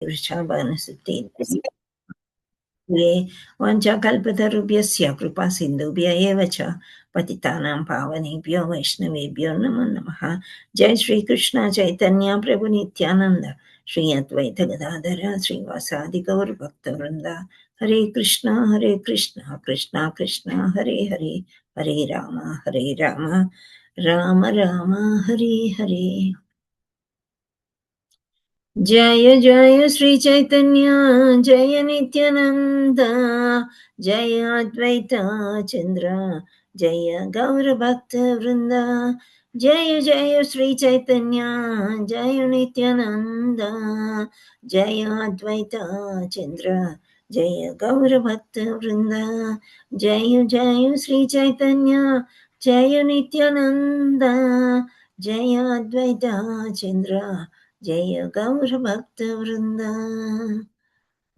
वृषभानुसुते ये वाञ्छाकल्पतरुभ्यस्य कृपासिन्धुभ्य एव च पतितानां पावनेभ्यो वैष्णवेभ्यो नमो नमः। जय श्री कृष्ण चैतन्य प्रभु नित्यानंद श्री अद्वैत गदाधर श्रीवासादि गौर भक्तवृंद। हरे कृष्णा कृष्णा कृष्णा हरे हरे, हरे राम राम राम हरे हरे। जय जय श्री चैतन्य जय नित्यानंद, जय अद्वैत चंद्र जय गौर भक्त वृंद। जय जय श्री चैतन्य जय नित्यानंद, जय अद्वैत चंद्र जय गौर भक्त वृंद। जय जय श्री चैतन्य जय नित्यानंद, जय अद्वैत चंद्र जय गौर भक्त वृंद।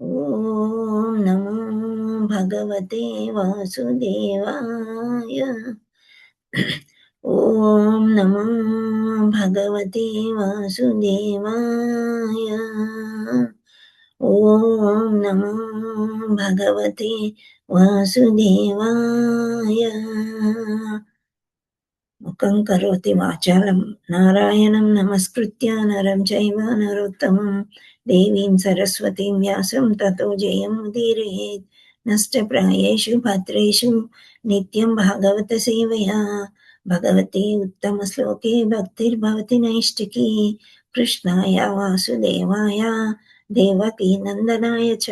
ओम नमो भगवते वासुदेवाय, ओम नमो भगवते वासुदेवाय, ओम नमो भगवते वासुदेवाय। मुखं करोति वाचालं नारायणं नमस्कृत्य नरं चैव नरोत्तमं देवीं सरस्वतीं व्यासं ततो जयमुदीरयेत्। नष्टप्रायेषु भद्रेषु नित्यं भागवत सेवया भगवते उत्तमश्लोके भक्तिर्भवति नैष्टिकी। कृष्णाय वासुदेवाय देवकी नन्दनाय च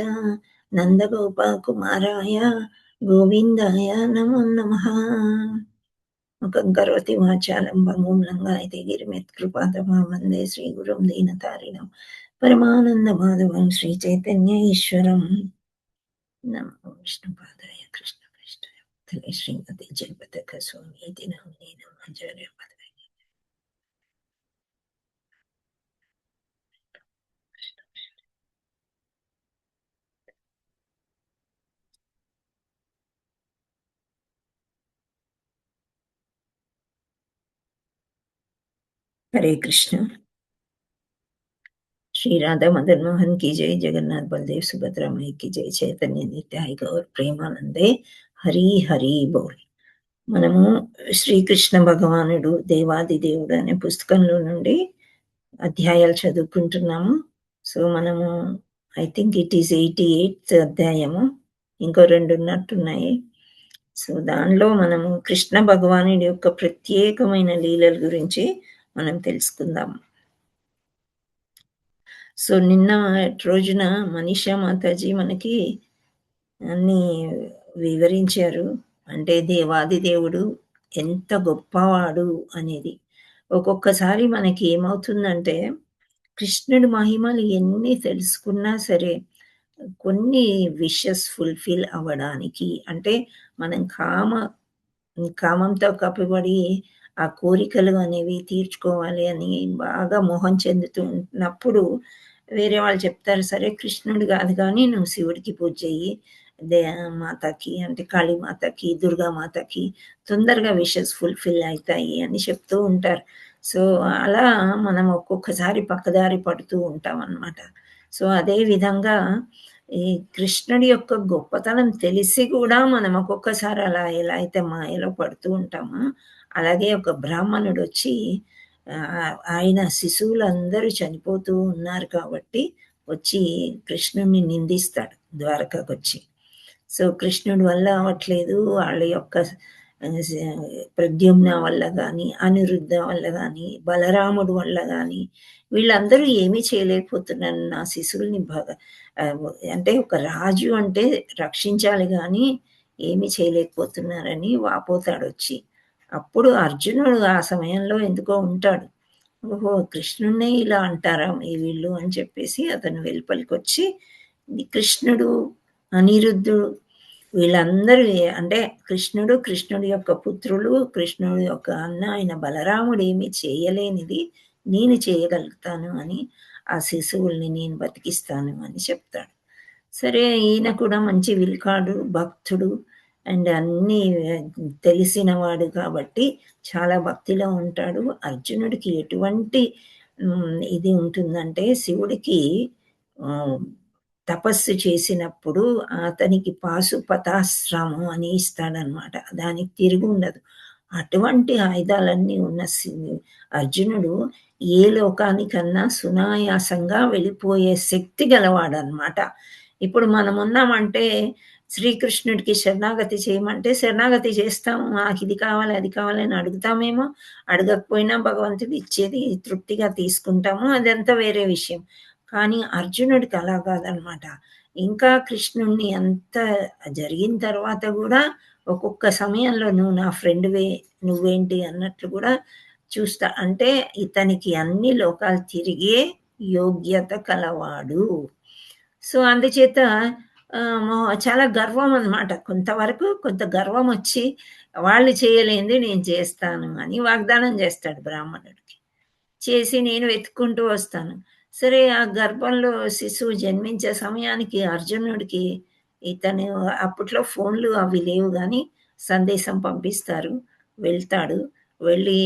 नन्दगोपकुमाराय गोविन्दाय नमो नमः। मुखं करोति वाचालं भङ्गुं लङ्घयति गिरिमित्कृपातमं वन्दे श्रीगुरुं दीनतारिणं परमानन्दमाधवं श्रीचैतन्य ईश्वरं। नमो विष्णुपादाय कृष्णप्रेष्ठाय भूतले श्रीमते जगद्गुरुस्वामीति नामिने नमाचार्यपदाय। हरे कृष्ण। श्री राधा मदन मोहन की जय, जगन्नाथ बलदेव सुभद्रा माई की जय, चैतन्य नित्याय गौर प्रेमानंदे हरि हरि बोल। మనము శ్రీకృష్ణ భగవానుడు దేవాది దేవుడు అనే పుస్తకంలో నుండి అధ్యాయాలు చదువుకుంటున్నాము. సో మనము I think it is 88th అధ్యాయము, ఇంకో 2 ఉన్నట్టున్నాయి. సో దానిలో మనము కృష్ణ భగవానుడి యొక్క ప్రత్యేకమైన లీలల గురించి మనం తెలుసుకుందాము. సో నిన్న రోజున మనీషా మాతాజీ మనకి అన్ని వివరించారు. అంటే దేవాది దేవుడు ఎంత గొప్పవాడు అనేది. ఒక్కొక్కసారి మనకి ఏమవుతుందంటే కృష్ణుడి మహిమలు ఎన్ని తెలుసుకున్నా సరే కొన్ని విషెస్ ఫుల్ఫిల్ అవ్వడానికి, అంటే మనం కామంతో కప్పిబడి ఆ కోరికలు అనేవి తీర్చుకోవాలి అని బాగా మోహం చెందుతూ ఉన్నప్పుడు వేరే వాళ్ళు చెప్తారు, సరే కృష్ణుడు కాదు కానీ నువ్వు శివుడికి పూజ చెయ్యి, మాతకి అంటే కాళీమాతకి దుర్గామాతకి తొందరగా విషెస్ ఫుల్ఫిల్ అవుతాయి అని చెప్తూ ఉంటారు. సో అలా మనం ఒక్కొక్కసారి పక్కదారి పడుతూ ఉంటాం అన్నమాట. సో అదే విధంగా ఈ కృష్ణుడి యొక్క గొప్పతనం తెలిసి కూడా మనం ఒక్కొక్కసారి అలా ఎలా అయితే మాయలో పడుతూ ఉంటామో, అలాగే ఒక బ్రాహ్మణుడు వచ్చి ఆయన శిశువులందరూ చనిపోతూ ఉన్నారు కాబట్టి వచ్చి కృష్ణుడిని నిందిస్తాడు ద్వారకాకొచ్చి. సో కృష్ణుడి వల్ల అవ్వట్లేదు, వాళ్ళ యొక్క ప్రద్యుమ్న వల్ల కానీ, అనిరుద్ధ వల్ల కానీ, బలరాముడు వల్ల కానీ వీళ్ళందరూ ఏమీ చేయలేకపోతున్నారు నా శిశువుల్ని అంటే ఒక రాజు అంటే రక్షించాలి కానీ ఏమీ చేయలేకపోతున్నారని వాపోతాడు వచ్చి. అప్పుడు అర్జునుడు ఆ సమయంలో ఎందుకో ఉంటాడు, ఓహో కృష్ణుడినే ఇలా అంటారా వీళ్ళు అని చెప్పేసి అతను వెలుపలికొచ్చి కృష్ణుడు అనిరుద్ధుడు వీళ్ళందరూ అంటే కృష్ణుడి యొక్క పుత్రులు, కృష్ణుడి యొక్క అన్న అయిన బలరాముడు ఏమీ చేయలేనిది నేను చేయగలుగుతాను అని, ఆ శిశువుల్ని నేను బతికిస్తాను అని చెప్తాడు. సరే ఈయన కూడా మంచి విల్కాడు, భక్తుడు అండ్ అన్నీ తెలిసినవాడు కాబట్టి చాలా భక్తిలో ఉంటాడు. అర్జునుడికి ఎటువంటి ఇది ఉంటుందంటే శివుడికి ఆహ్, తపస్సు చేసినప్పుడు అతనికి పాశుపతాస్త్రము అని ఇస్తాడనమాట. దానికి తిరుగుండదు. అటువంటి ఆయుధాలన్నీ ఉన్న అర్జునుడు ఏ లోకానికన్నా సునాయాసంగా వెళ్ళిపోయే శక్తి గలవాడనమాట. ఇప్పుడు మనమున్నామంటే శ్రీకృష్ణుడికి శరణాగతి చేయమంటే శరణాగతి చేస్తాము. నాకిది కావాలి, అది కావాలి అని అడుగుతామేమో, అడగకపోయినా భగవంతుడు ఇచ్చేది తృప్తిగా తీసుకుంటాము. అదంతా వేరే విషయం. కానీ అర్జునుడికి అలా కాదనమాట. ఇంకా కృష్ణుడిని అంత జరిగిన తర్వాత గూడా ఒక్కొక్క సమయంలో "నువ్వు నా ఫ్రెండ్‌వే, నువ్వేంటి" అన్నట్లు గూడా చూస్తా. అంటే ఇతనికి అన్ని లోకాలు తిరిగే యోగ్యత కలవాడు. సో, అందుచేత చాలా గర్వం అనమాట. కొంతవరకు కొంత గర్వమొచ్చి, వాళ్ళు చేయలేనిది నేను చేస్తాను అని వాగ్దానం చేస్తాడు బ్రాహ్మణుడికి. చేసి నేను వెతుక్కుంటూ వస్తాను. సరే ఆ గర్భంలో శిశువు జన్మించే సమయానికి అర్జునుడికి ఇతను అప్పట్లో ఫోన్‌లు అవి లేవు గానీ, సందేశం పంపిస్తారు. వెళ్తాడు. వెళ్ళి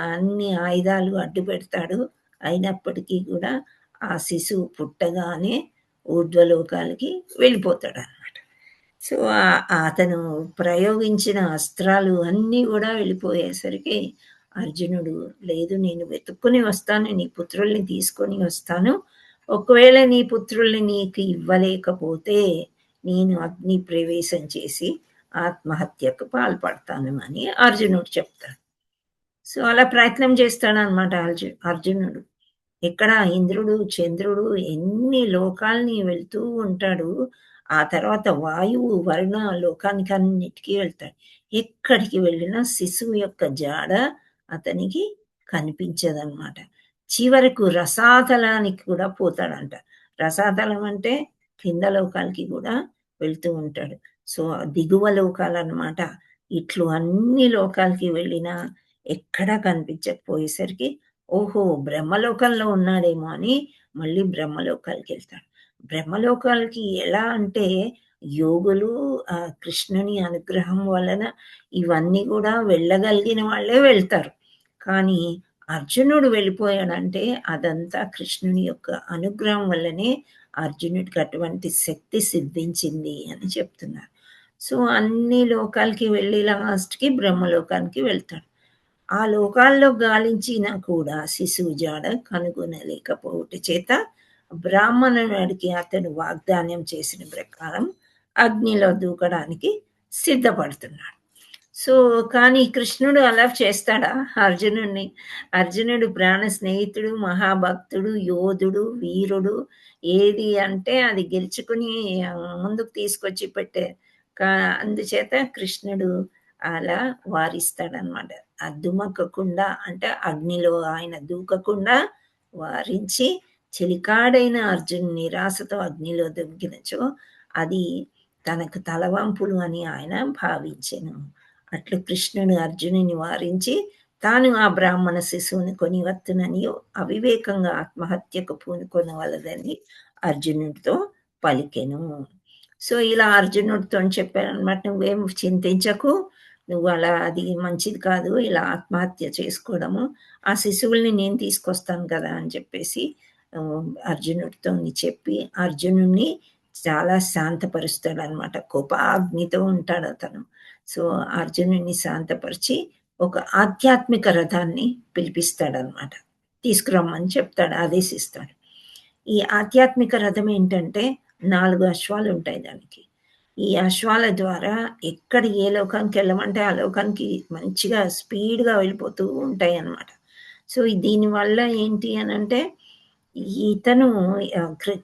అన్ని ఆయుధాలు అడ్డుపెడతాడు. అయినప్పటికీ గూడా ఆ శిశువు పుట్టగానే ఊర్ధ్వలోకాలకి వెళ్ళిపోతాడనమాట. సో, అతను ప్రయోగించిన అస్త్రాలు అన్నీ గూడా వెళ్ళిపోయేసరికి అర్జునుడు లేదు నేను వెతుక్కొని వస్తాను. నీ పుత్రుల్ని తీసుకొని వస్తాను. ఒకవేళ నీ పుత్రుల్ని నీకు ఇవ్వలేకపోతే నేను అగ్ని ప్రవేశం చేసి ఆత్మహత్యకు పాల్పడతాను అని అర్జునుడు చెప్తాడు. సో, అలా ప్రయత్నం చేస్తాడనమాట అర్జునుడు. ఇక్కడ ఇంద్రుడు, చంద్రుడు ఎన్ని లోకాల్ని వెళ్తూ ఉంటాడు. ఆ తర్వాత వాయువు, వరుణ లోకానికన్నిటికి వెళ్తాడు. ఎక్కడికి వెళ్ళినా శిశువు యొక్క జాడ అతనికి కనిపించదనమాట. చివరకు రసాతలానికి కూడా పోతాడంట. రసాతలం అంటే కింద లోకాలకి గూడా వెళ్తూ ఉంటాడు. సో, దిగువ లోకాలనమాట. ఇట్లు అన్ని లోకాలకి వెళ్ళినా ఎక్కడా కనిపించకపోయేసరికి ఓహో! బ్రహ్మలోకంలో ఉన్నాడేమో అని మళ్ళీ బ్రహ్మలోకాలకెళ్తాడు. బ్రహ్మలోకాలకి ఎలా అంటే యోగులు కృష్ణుని అనుగ్రహం వలన ఇవన్నీ గూడా వెళ్ళగలిగిన వాళ్ళే వెళ్తారు. కానీ అర్జునుడు వెళ్ళిపోయాడంటే అదంతా కృష్ణుని యొక్క అనుగ్రహం వల్లనే అర్జునుడికి అటువంటి శక్తి సిద్ధించింది అని చెప్తున్నారు. సో, అన్ని లోకాలకి వెళ్ళి లాస్ట్‌కి బ్రహ్మలోకానికి వెళ్తాడు. ఆ లోకాల్లో గాలించినా కూడా శిశువు జాడ కనుగొనలేకపోవుట చేత బ్రాహ్మణుడికి అతడు వాగ్దానం చేసిన ప్రకారం అగ్నిలో దూకడానికి సిద్ధపడుతున్నాడు. సో, కానీ కృష్ణుడు అలా చేస్తాడా అర్జునుడిని? అర్జునుడు ప్రాణ స్నేహితుడు, మహాభక్తుడు, యోధుడు, వీరుడు ఏది అంటే అది గెలుచుకుని ముందుకు తీసుకొచ్చి పెట్టే కా అందుచేత కృష్ణుడు అలా వారిస్తాడనమాట. దుమకకుండా అంటే అగ్నిలో ఆయన దూకకుండా వారించి చెలికాడైన అర్జునుడు నిరాశతో అగ్నిలో దూకినచో అది తనకు తలవంపులు అని ఆయన భావించెను. అట్లు కృష్ణుడు అర్జునుని వారించి తాను ఆ బ్రాహ్మణ శిశువుని కొనివత్తునని అవివేకంగా ఆత్మహత్యకు పూనుకొనవలదని అర్జునుడితో పలికెను. సో, ఇలా అర్జునుడితోని చెప్పారనమాట. "నువ్వేం చింతించకు. నువ్వు అలా అది మంచిది కాదు. ఇలా ఆత్మహత్య చేసుకోవడము. ఆ శిశువుల్ని నేను తీసుకొస్తాను కదా!" అని చెప్పేసి అర్జునుడితోని చెప్పి అర్జునుడిని చాలా శాంతపరుస్తాడనమాట. కోపాగ్నితో ఉంటాడతను. సో, అర్జునుడిని శాంతపరిచి ఒక ఆధ్యాత్మిక రథాన్ని పిలిపిస్తాడనమాట. తీసుకురమ్మని చెప్తాడు, ఆదేశిస్తాడు. ఈ ఆధ్యాత్మిక రథం ఏంటంటే 4 అశ్వాలుంటాయి దానికి. ఈ అశ్వాల ద్వారా ఎక్కడ ఏ లోకానికెళ్ళమంటే ఆ లోకానికి మంచిగా స్పీడ్‌గా వెళ్ళిపోతూ ఉంటాయనమాట. సో, దీనివల్ల ఏంటి అనంటే ఇతను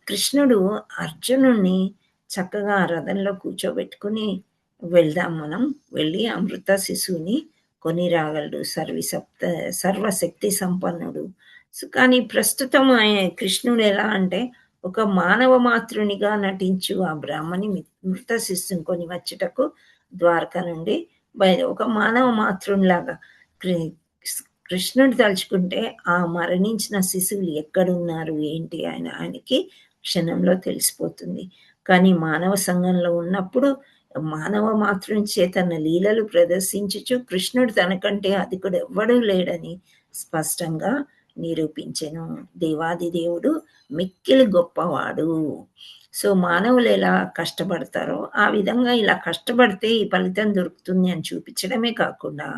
కృష్ణుడు అర్జునుడిని చక్కగా ఆ రథంలో కూర్చోబెట్టుకొని వెళ్దాం మనం. వెళ్ళి అమృత శిశువుని కొని రాగలడు. సర్వశక్తి సంపన్నుడు. సో, కానీ ప్రస్తుతం కృష్ణుడు ఎలా అంటే ఒక మానవ మాతృనిగా నటించు ఆ బ్రాహ్మణి మృత శిశువుని కొని వచ్చుటకు ద్వారక నుండి ఒక మానవ మాతృనిలాగా క్రి కృష్ణుడు తలుచుకుంటే ఆ మరణించిన శిశువులు ఎక్కడున్నారు? ఏంటి? ఆయనకి క్షణంలో తెలిసిపోతుంది. కానీ మానవ సంఘంలో ఉన్నప్పుడు మానవ మాతృని చే తన లీలలు ప్రదర్శించుచు కృష్ణుడు తనకంటే అధికుడెవ్వడూ లేడని స్పష్టంగా నిరూపించెను. దేవాది దేవుడు మిక్కిలి గొప్పవాడు. సో, మానవులు ఎలా కష్టపడతారో, ఆ విధంగా ఇలా కష్టపడితే ఈ ఫలితం దొరుకుతుంది అని చూపించడమే కాకుండా,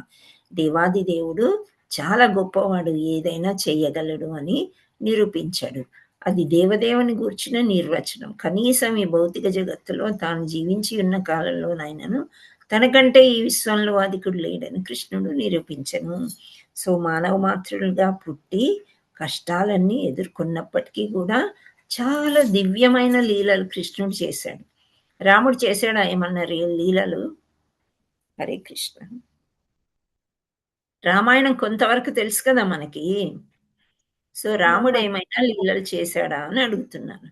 దేవాది దేవుడు చాలా గొప్పవాడు, ఏదైనా చేయగలడు అని నిరూపించాడు. అది దేవదేవుని గూర్చిన నిర్వచనం. కనీసం ఈ భౌతిక జగత్తులో తాను జీవించి ఉన్న కాలంలోనైనను తనకంటే ఈ విశ్వంలో అధికుడు లేడని కృష్ణుడు నిరూపించెను. సో, మానవ మాతృలుగా పుట్టి కష్టాలన్నీ ఎదుర్కొన్నప్పటికీ గూడా చాలా దివ్యమైన లీలలు కృష్ణుడు చేశాడు. రాముడు చేశాడా ఏమన్నా లీలలు? హరే కృష్ణ. రామాయణం కొంతవరకు తెలుసు కదా మనకి. సో, రాముడేమైనా లీలలు చేశాడా అని అడుగుతున్నాను.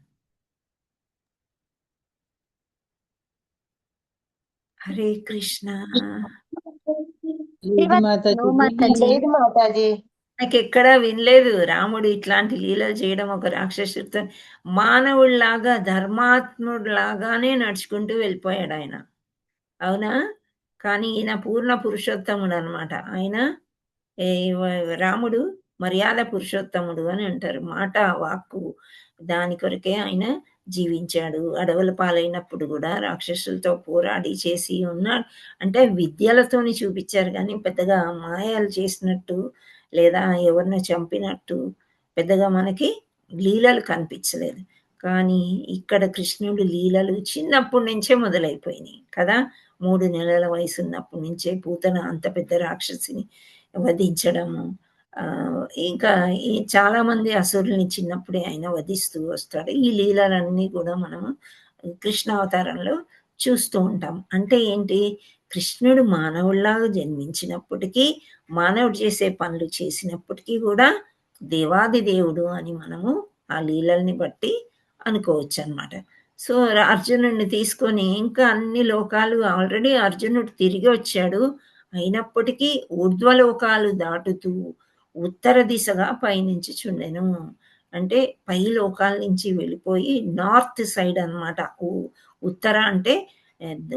హరే కృష్ణ. లేదు మాతాజీ. లేదు మాతాజీ. నాకెక్కడా వినలేదు రాముడు ఇట్లాంటి లీలలు చేయడం. ఒక రాక్షసుడితో మానవుడిలాగా, ధర్మాత్ముడిలాగానే నడుచుకుంటూ వెళ్ళిపోయాడాయన. అవునా? కానీ ఈయన పూర్ణ పురుషోత్తముడనమాట. ఆయన ఏ వ రాముడు మర్యాద పురుషోత్తముడు అని అంటారు. మాట, వాక్కు దాని కొరకే ఆయన జీవించాడు. అడవుల పాలైనప్పుడు గూడా రాక్షసులతో పోరాడి చేసి ఉన్నాడు. అంటే విద్యలతోని చూపిచ్చారు గానీ, పెద్దగా మాయాలు చేసినట్టు, లేదా ఎవరినో చంపినట్టు పెద్దగా మనకి లీలలు కనిపించలేదు. కానీ ఇక్కడ కృష్ణుడి లీలలు చిన్నప్పటి నుంచే మొదలైపోయినాయి కదా! 3 నెలల వయసున్నప్పటి నుంచే పూతన అంత పెద్ద రాక్షసిని వధించడము. ఇంకా ఈ చాలామంది అసురుల్ని చిన్నప్పుడే ఆయన వధిస్తూ వస్తాడు. ఈ లీలలన్నీ గూడా మనము కృష్ణావతారంలో చూస్తూ ఉంటాం. అంటే ఏంటి? కృష్ణుడు మానవుడిలాగా జన్మించినప్పటికీ, మానవుడు చేసే పనులు చేసినప్పటికీ గూడా దేవాది దేవుడు అని మనము ఆ లీలల్ని బట్టి అనుకోవచ్చనమాట. సో, అర్జునుడిని తీసుకొని ఇంకా అన్ని లోకాలు ఆల్రెడీ అర్జునుడు తిరిగి వచ్చాడు. అయినప్పటికీ ఊర్ధ్వలోకాలు దాటుతూ ఉత్తర దిశగా పయనించుచుండెను. అంటే పై లోకాల నుంచి వెళ్ళిపోయి నార్త్ సైడ్ అనమాట. ఉత్తర అంటే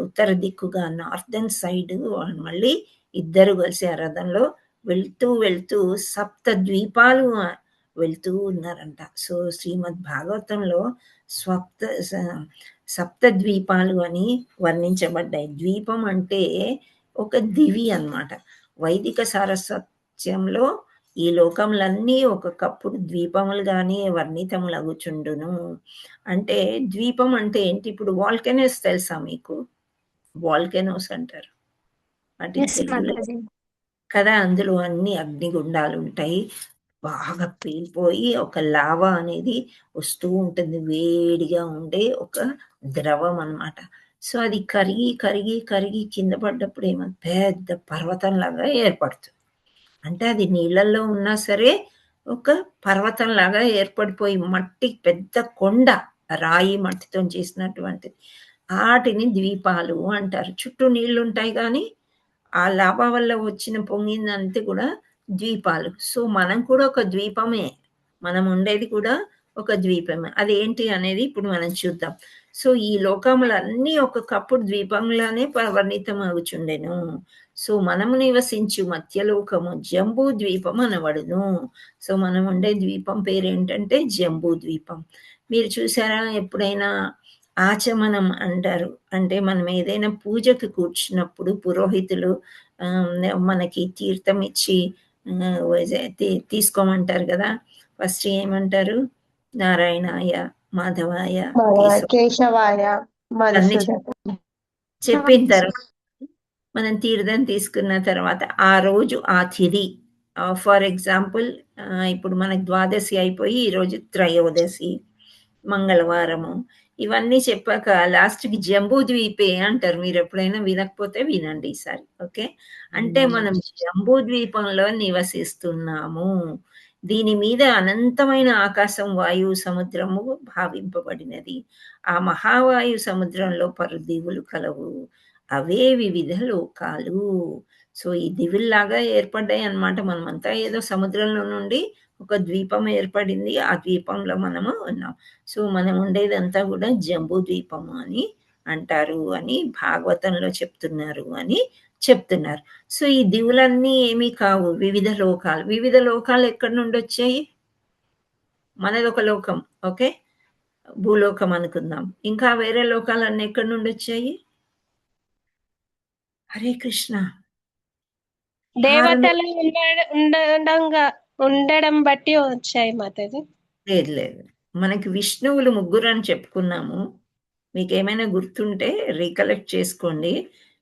ఉత్తర దిక్కుగా నార్తర్న్ సైడ్ మళ్ళీ ఇద్దరు కలిసి ఆ రథంలో వెళ్తూ, వెళ్తూ సప్త ద్వీపాలు వెళ్తూ ఉన్నారంట. సో, శ్రీమద్ భాగవతంలో స్వప్త స సప్త ద్వీపాలు అని వర్ణించబడ్డాయి. ద్వీపం అంటే ఒక దివి అన్నమాట. వైదిక సారస్వత్యంలో ఈ లోకములన్నీ ఒకప్పుడు ద్వీపములుగానే వర్ణితములగుచుండును. అంటే ద్వీపం అంటే ఏంటి? ఇప్పుడు వాల్కనోస్ తెలుసా మీకు? వాల్కనోస్ అంటారు. వాటిని ఎస్ తెలుగులో మాతాజీ. కదా! అందులో అన్ని అగ్నిగుండాలుంటాయి. బాగా పేలిపోయి ఒక లావా అనేది వస్తూ ఉంటుంది. వేడిగా ఉండే ఒక ద్రవం అన్నమాట. సో, అది కరిగి, కరిగి, కరిగి కింద పడ్డప్పుడు పెద్ద పర్వతంలాగా ఏర్పడుతుంది. అంటే అది నీళ్ళల్లో ఉన్నా సరే ఒక పర్వతంలాగా ఏర్పడిపోయి మట్టి పెద్ద కొండ, రాయి మట్టితోని చేసినటువంటిది. ఆటిని ద్వీపాలు అంటారు. చుట్టూ నీళ్లుంటాయి గానీ ఆ లావా వల్ల వచ్చిన పొంగిందంతా కూడా ద్వీపాలు. సో, మనం కూడా ఒక ద్వీపమే. మనం ఉండేది కూడా ఒక ద్వీపమే. అదేంటి అనేది ఇప్పుడు మనం చూద్దాం. సో, ఈ లోకములన్నీ ఒకప్పుడు ద్వీపంలానే వర్ణితమగుచుండెను. సో, మనము నివసించు మధ్యలోకము జంబూ ద్వీపం అనబడును. సో, మనం ఉండే ద్వీపం పేరేంటంటే జంబూ ద్వీపం. మీరు చూసారా ఎప్పుడైనా ఆచమనం అంటారు. అంటే మనం ఏదైనా పూజకి కూర్చున్నప్పుడు పురోహితులు మనకి తీర్థం ఇచ్చి తీసుకోమంటారు గదా! ఫస్ట్ ఏమంటారు? నారాయణాయ, మాధవాయ, కేశవాయ అన్నీ మధుసూదన. చెప్పిన తర్వాత మనం తీర్థం తీసుకున్న తర్వాత ఆ రోజు ఆ తిథి ఫర్ ఎగ్జాంపుల్ ఇప్పుడు మనకు ద్వాదశి అయిపోయి ఈరోజు త్రయోదశి, మంగళవారము ఇవన్నీ చెప్పాక లాస్ట్‌కి జంబూ ద్వీపే అంటారు. మీరెప్పుడైనా వినకపోతే వినండి ఈసారి. ఓకే. అంటే మనం జంబూ ద్వీపంలో నివసిస్తున్నాము. దీని మీద అనంతమైన ఆకాశం, వాయువు, సముద్రము భావింపబడినది. ఆ మహావాయు సముద్రంలో పరుదీవులు కలవు. అవే వివిధ లోకాలు. సో, ఈ దివుల్లాగా ఏర్పడ్డాయన్నమాట. మనమంతా ఏదో సముద్రంలో నుండి ఒక ద్వీపం ఏర్పడింది. ఆ ద్వీపంలో మనము ఉన్నాం. సో, మనం ఉండేదంతా గూడా జంబూ ద్వీపము అని అంటారు అని భాగవతంలో చెప్తున్నారు అని చెప్తున్నారు. సో, ఈ దివులన్నీ ఏమీ కావు. వివిధ లోకాలు. వివిధ లోకాలు ఎక్కడి నుండొచ్చాయి? మనదొక లోకం. ఓకే. భూలోకం అనుకుందాం. ఇంకా వేరే లోకాలన్నీ ఎక్కడి నుండొచ్చాయి? హరే కృష్ణ. కారణం దేవతలు ఉండడం బట్టి వచ్చాయి మాతాజీ. లేదు, లేదు. మనకి విష్ణువులు ముగ్గురని చెప్పుకున్నాము. మీకేమైనా గుర్తుంటే రికలెక్ట్ చేసుకోండి.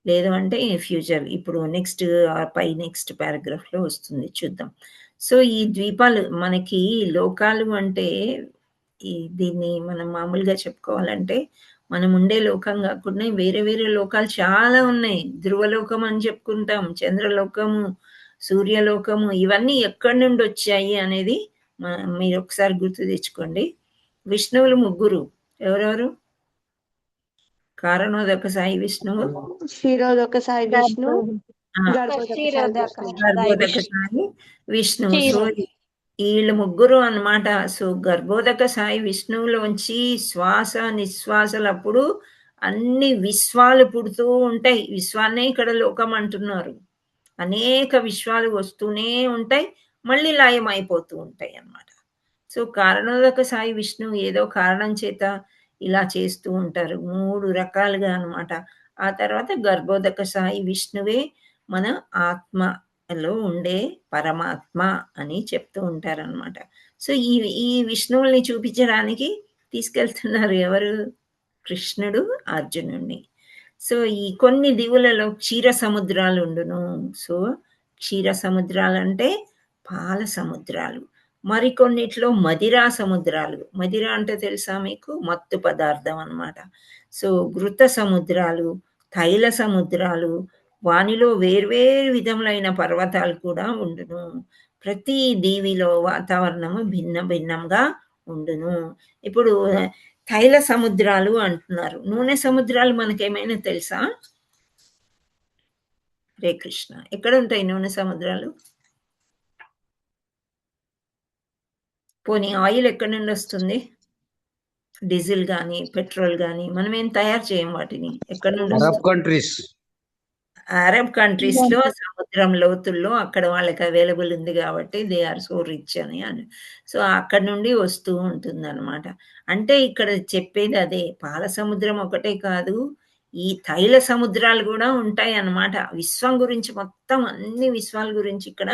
లేదు అంటే ఫ్యూచర్ ఇప్పుడు నెక్స్ట్ పారాగ్రాఫ్‌లో వస్తుంది చూద్దాం. సో, ఈ ద్వీపాలు మనకి లోకాలు అంటే దీన్ని మనం మామూలుగా చెప్పుకోవాలంటే మనం ఉండే లోకం గాకుండా వేరే వేరే లోకాలు చాలా ఉన్నాయి. ధ్రువలోకం అని చెప్పుకుంటాం. చంద్రలోకము, సూర్యలోకము ఇవన్నీ ఎక్కడి నుండొచ్చాయి అనేది మీరొకసారి గుర్తు తెచ్చుకోండి. విష్ణువులు ముగ్గురు. ఎవరెవరు? కారణోదక సాయి విష్ణువు, క్షీరోదక సాయి విష్ణు, ఆ! గర్భోదక సాయి విష్ణు. గర్భోదక సాయి విష్ణువు. సో, ఈళ్ళు ముగ్గురు అన్నమాట. సో, గర్భోదక సాయి విష్ణువులోంచి శ్వాస, నిశ్వాసలప్పుడు అన్ని విశ్వాలు పుడుతూ ఉంటాయి. విశ్వాన్నే ఇక్కడ లోకం అంటున్నారు. అనేక విశ్వాలు వస్తూనే ఉంటాయి. మళ్ళీ లయమైపోతూ ఉంటాయన్నమాట. సో, కారణోదక సాయి విష్ణువు ఏదో కారణం చేత ఇలా చేస్తూ ఉంటారు. 3 రకాలుగా అన్నమాట. ఆ తర్వాత గర్భోదక సాయి విష్ణువే మన ఆత్మలో ఉండే పరమాత్మ అని చెప్తూ ఉంటారనమాట. సో, ఈ ఈ విష్ణువుల్ని చూపించడానికి తీసుకెళ్తున్నారు ఎవరు? కృష్ణుడు అర్జునుడిని. సో, ఈ కొన్ని దివులలో క్షీర సముద్రాలుండును. సో, క్షీర సముద్రాలంటే పాల సముద్రాలు. మరికొన్నిట్లో మదిరా సముద్రాలు. మదిర అంటే తెలుసా మీకు? మత్తు పదార్థం అన్నమాట. సో, ఘృత సముద్రాలు, తైల సముద్రాలు, వానిలో వేర్వేరు విధములైన పర్వతాలు కూడా ఉండును. ప్రతి దీవిలో వాతావరణము భిన్న భిన్నంగా ఉండును. ఇప్పుడు తైల సముద్రాలు అంటున్నారు. నూనె సముద్రాలు మనకేమైనా తెలుసా? హరే కృష్ణ. ఎక్కడుంటాయి నూనె సముద్రాలు? పోనీ ఆయిల్ ఎక్కడి నుండొస్తుంది? డీజిల్ గానీ, పెట్రోల్ గానీ మనమేం తయారు చేయం వాటిని. ఎక్కడి అరబ్ నుండొస్తుంది? కంట్రీస్. అరబ్ కంట్రీస్‌లో సముద్రం లోతుల్లో అక్కడ వాళ్ళకి అవైలబుల్ ఉంది గాబట్టి దే ఆర్ సో రిచ్ అని. సో, అక్కడి నుండి వస్తూ ఉంటుందనమాట. అంటే ఇక్కడ చెప్పేది అదే. పాల సముద్రం ఒకటే కాదు, ఈ తైల సముద్రాలు గూడా ఉంటాయన్నమాట. విశ్వం గురించి మొత్తం అన్ని విశ్వాల గురించి ఇక్కడ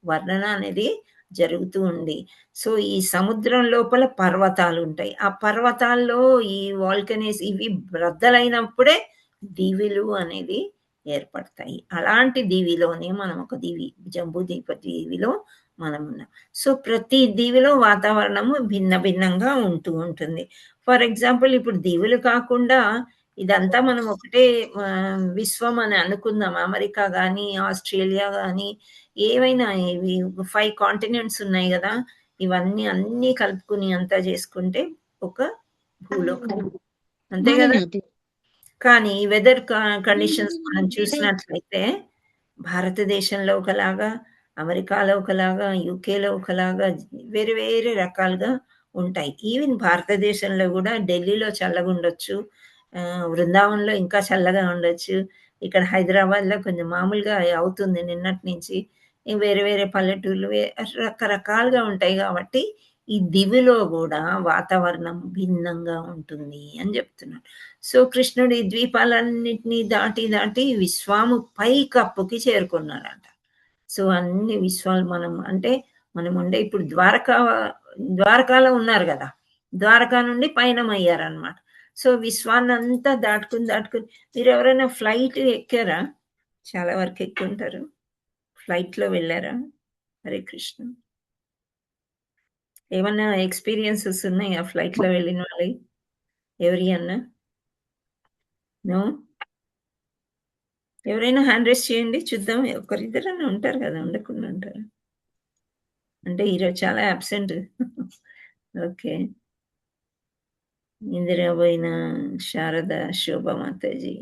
వర్ణన అనేది జరుగుతూ ఉంది. సో, ఈ సముద్రం లోపల పర్వతాలుంటాయి. ఆ పర్వతాల్లో ఈ వాల్కనీస్ ఇవి బ్రద్దలైనప్పుడే దీవులు అనేది ఏర్పడతాయి. అలాంటి దీవిలోనే మనం ఒక దీవి, జంబూద్వీప దీవిలో మనమున్నాం. సో, ప్రతి దీవిలో వాతావరణము భిన్న భిన్నంగా ఉంటూ ఉంటుంది. ఫర్ ఎగ్జాంపుల్ ఇప్పుడు దీవులు కాకుండా ఇదంతా మనం ఒకటే విశ్వం అని అనుకుందాం. అమెరికా గానీ, ఆస్ట్రేలియా గానీ ఏవైనా ఇవి 5 కాంటినెంట్స్ ఉన్నాయి గదా! ఇవన్నీ అన్నీ కలుపుకొని అంతా చేసుకుంటే ఒక భూలోకం. అంతే గదా! కానీ వెదర్ కండిషన్స్ మనం చూసినట్లయితే భారతదేశంలో ఒకలాగా, అమెరికాలో ఒకలాగా, యూకేలో ఒకలాగా వేరే వేరే రకాలుగా ఉంటాయి. ఈవెన్ భారతదేశంలో గూడా ఢిల్లీలో చల్లగుండొచ్చు. బృందావనంలో ఇంకా చల్లగా ఉండొచ్చు. ఇక్కడ హైదరాబాద్‌లో కొంచెం మామూలుగా అవుతుంది నిన్నటి నుంచి. వేరే వేరే పల్లెటూర్లు రకరకాలుగా ఉంటాయి గాబట్టి, ఈ దివిలో గూడా వాతావరణం భిన్నంగా ఉంటుంది అని జెప్తున్నాడు. సో, కృష్ణుడు ఈ ద్వీపాలన్నిటిని దాటి దాటి విశ్వాము పైకప్పుకి చేరుకున్నాడంట. సో, అన్ని విశ్వాలు అంటే మనముండే ఇప్పుడు ద్వారకాలో ఉన్నారు గదా! ద్వారకా నుండి పయనమయ్యారనమాట. సో, విశ్వాన్నంతా దాటుకొని మీరెవరైనా ఫ్లైట్ ఎక్కారా? చాలా వరకు ఎక్కుంటారు. ఫ్లైట్‌లో వెళ్లారా? హరే కృష్ణ. ఏమన్నా ఎక్స్‌పీరియన్సెస్ ఉన్నాయా ఫ్లైట్‌లో వెళ్ళిన వాళ్ళయి? ఎవరియన్నా? నో? ఎవరైనా హ్యాండ్ రైజ్ చేయండి చూద్దాం. ఒకరిద్దరన్నా ఉంటారు గదా! ఉండకుండా ఉంటారా? అంటే ఈరోజు చాలా అబ్సెంట్. ఓకే. ఇందిరాబోయిన శారద, శోభ మాతాజీ.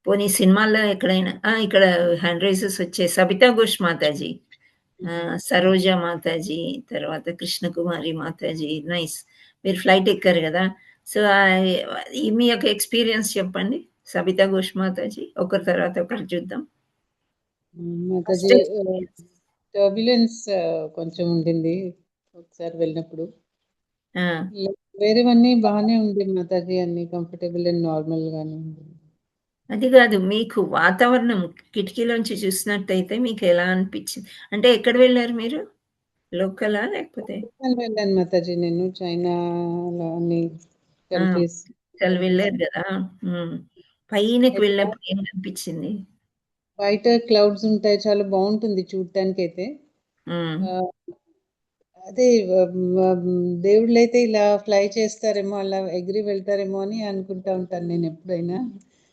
పోనీ సినిమాల్లో ఎక్కడైనా ఇక్కడ హ్యాండ్ రైజెస్ వచ్చాయి. సబితా ఘోష్ మాతాజీ, సరోజా మాతాజీ, తర్వాత కృష్ణకుమారి మాతాజీ. నైస్. మీరు ఫ్లైట్ ఎక్కారు గదా! సో, మీ యొక్క ఎక్స్‌పీరియన్స్ చెప్పండి. సబితా ఘోష్ మాతాజీ. ఒకరి తర్వాత ఒకరు చూద్దాం. First Mataji experience. టర్బ్యులెన్స్ కొంచెం ఉండింది ఒకసారి వెళ్ళినప్పుడు. ఆ! వేరేవన్నీ బాగానే ఉంది మాతాజీ, అన్ని కంఫర్టబుల్ అండ్ నార్మల్ గానే ఉంది. అది కాదు, మీకు వాతావరణం కిటికీలోంచి చూసినట్టయితే మీకు ఎలా అనిపించింది? అంటే ఎక్కడ వెళ్లారు మీరు? లోకలా లేకపోతే? వెళ్ళాను మాతాజీ, నేను చైనాలో అన్ని ఆ! కంట్రీస్ చాలా వెళ్ళారు కదా! హ్మ్. పైనకి వెళ్ళినప్పుడు ఏం అనిపించింది? బయట క్లౌడ్స్ ఉంటాయి, చాలా బాగుంటుంది చూడటానికైతే. హ్మ్. అదే దేవుళ్ళైతే ఇలా ఫ్లై చేస్తారేమో, అలా ఎగిరి వెళ్తారేమో అని అనుకుంటా ఉంటాను నేను ఎప్పుడైనా.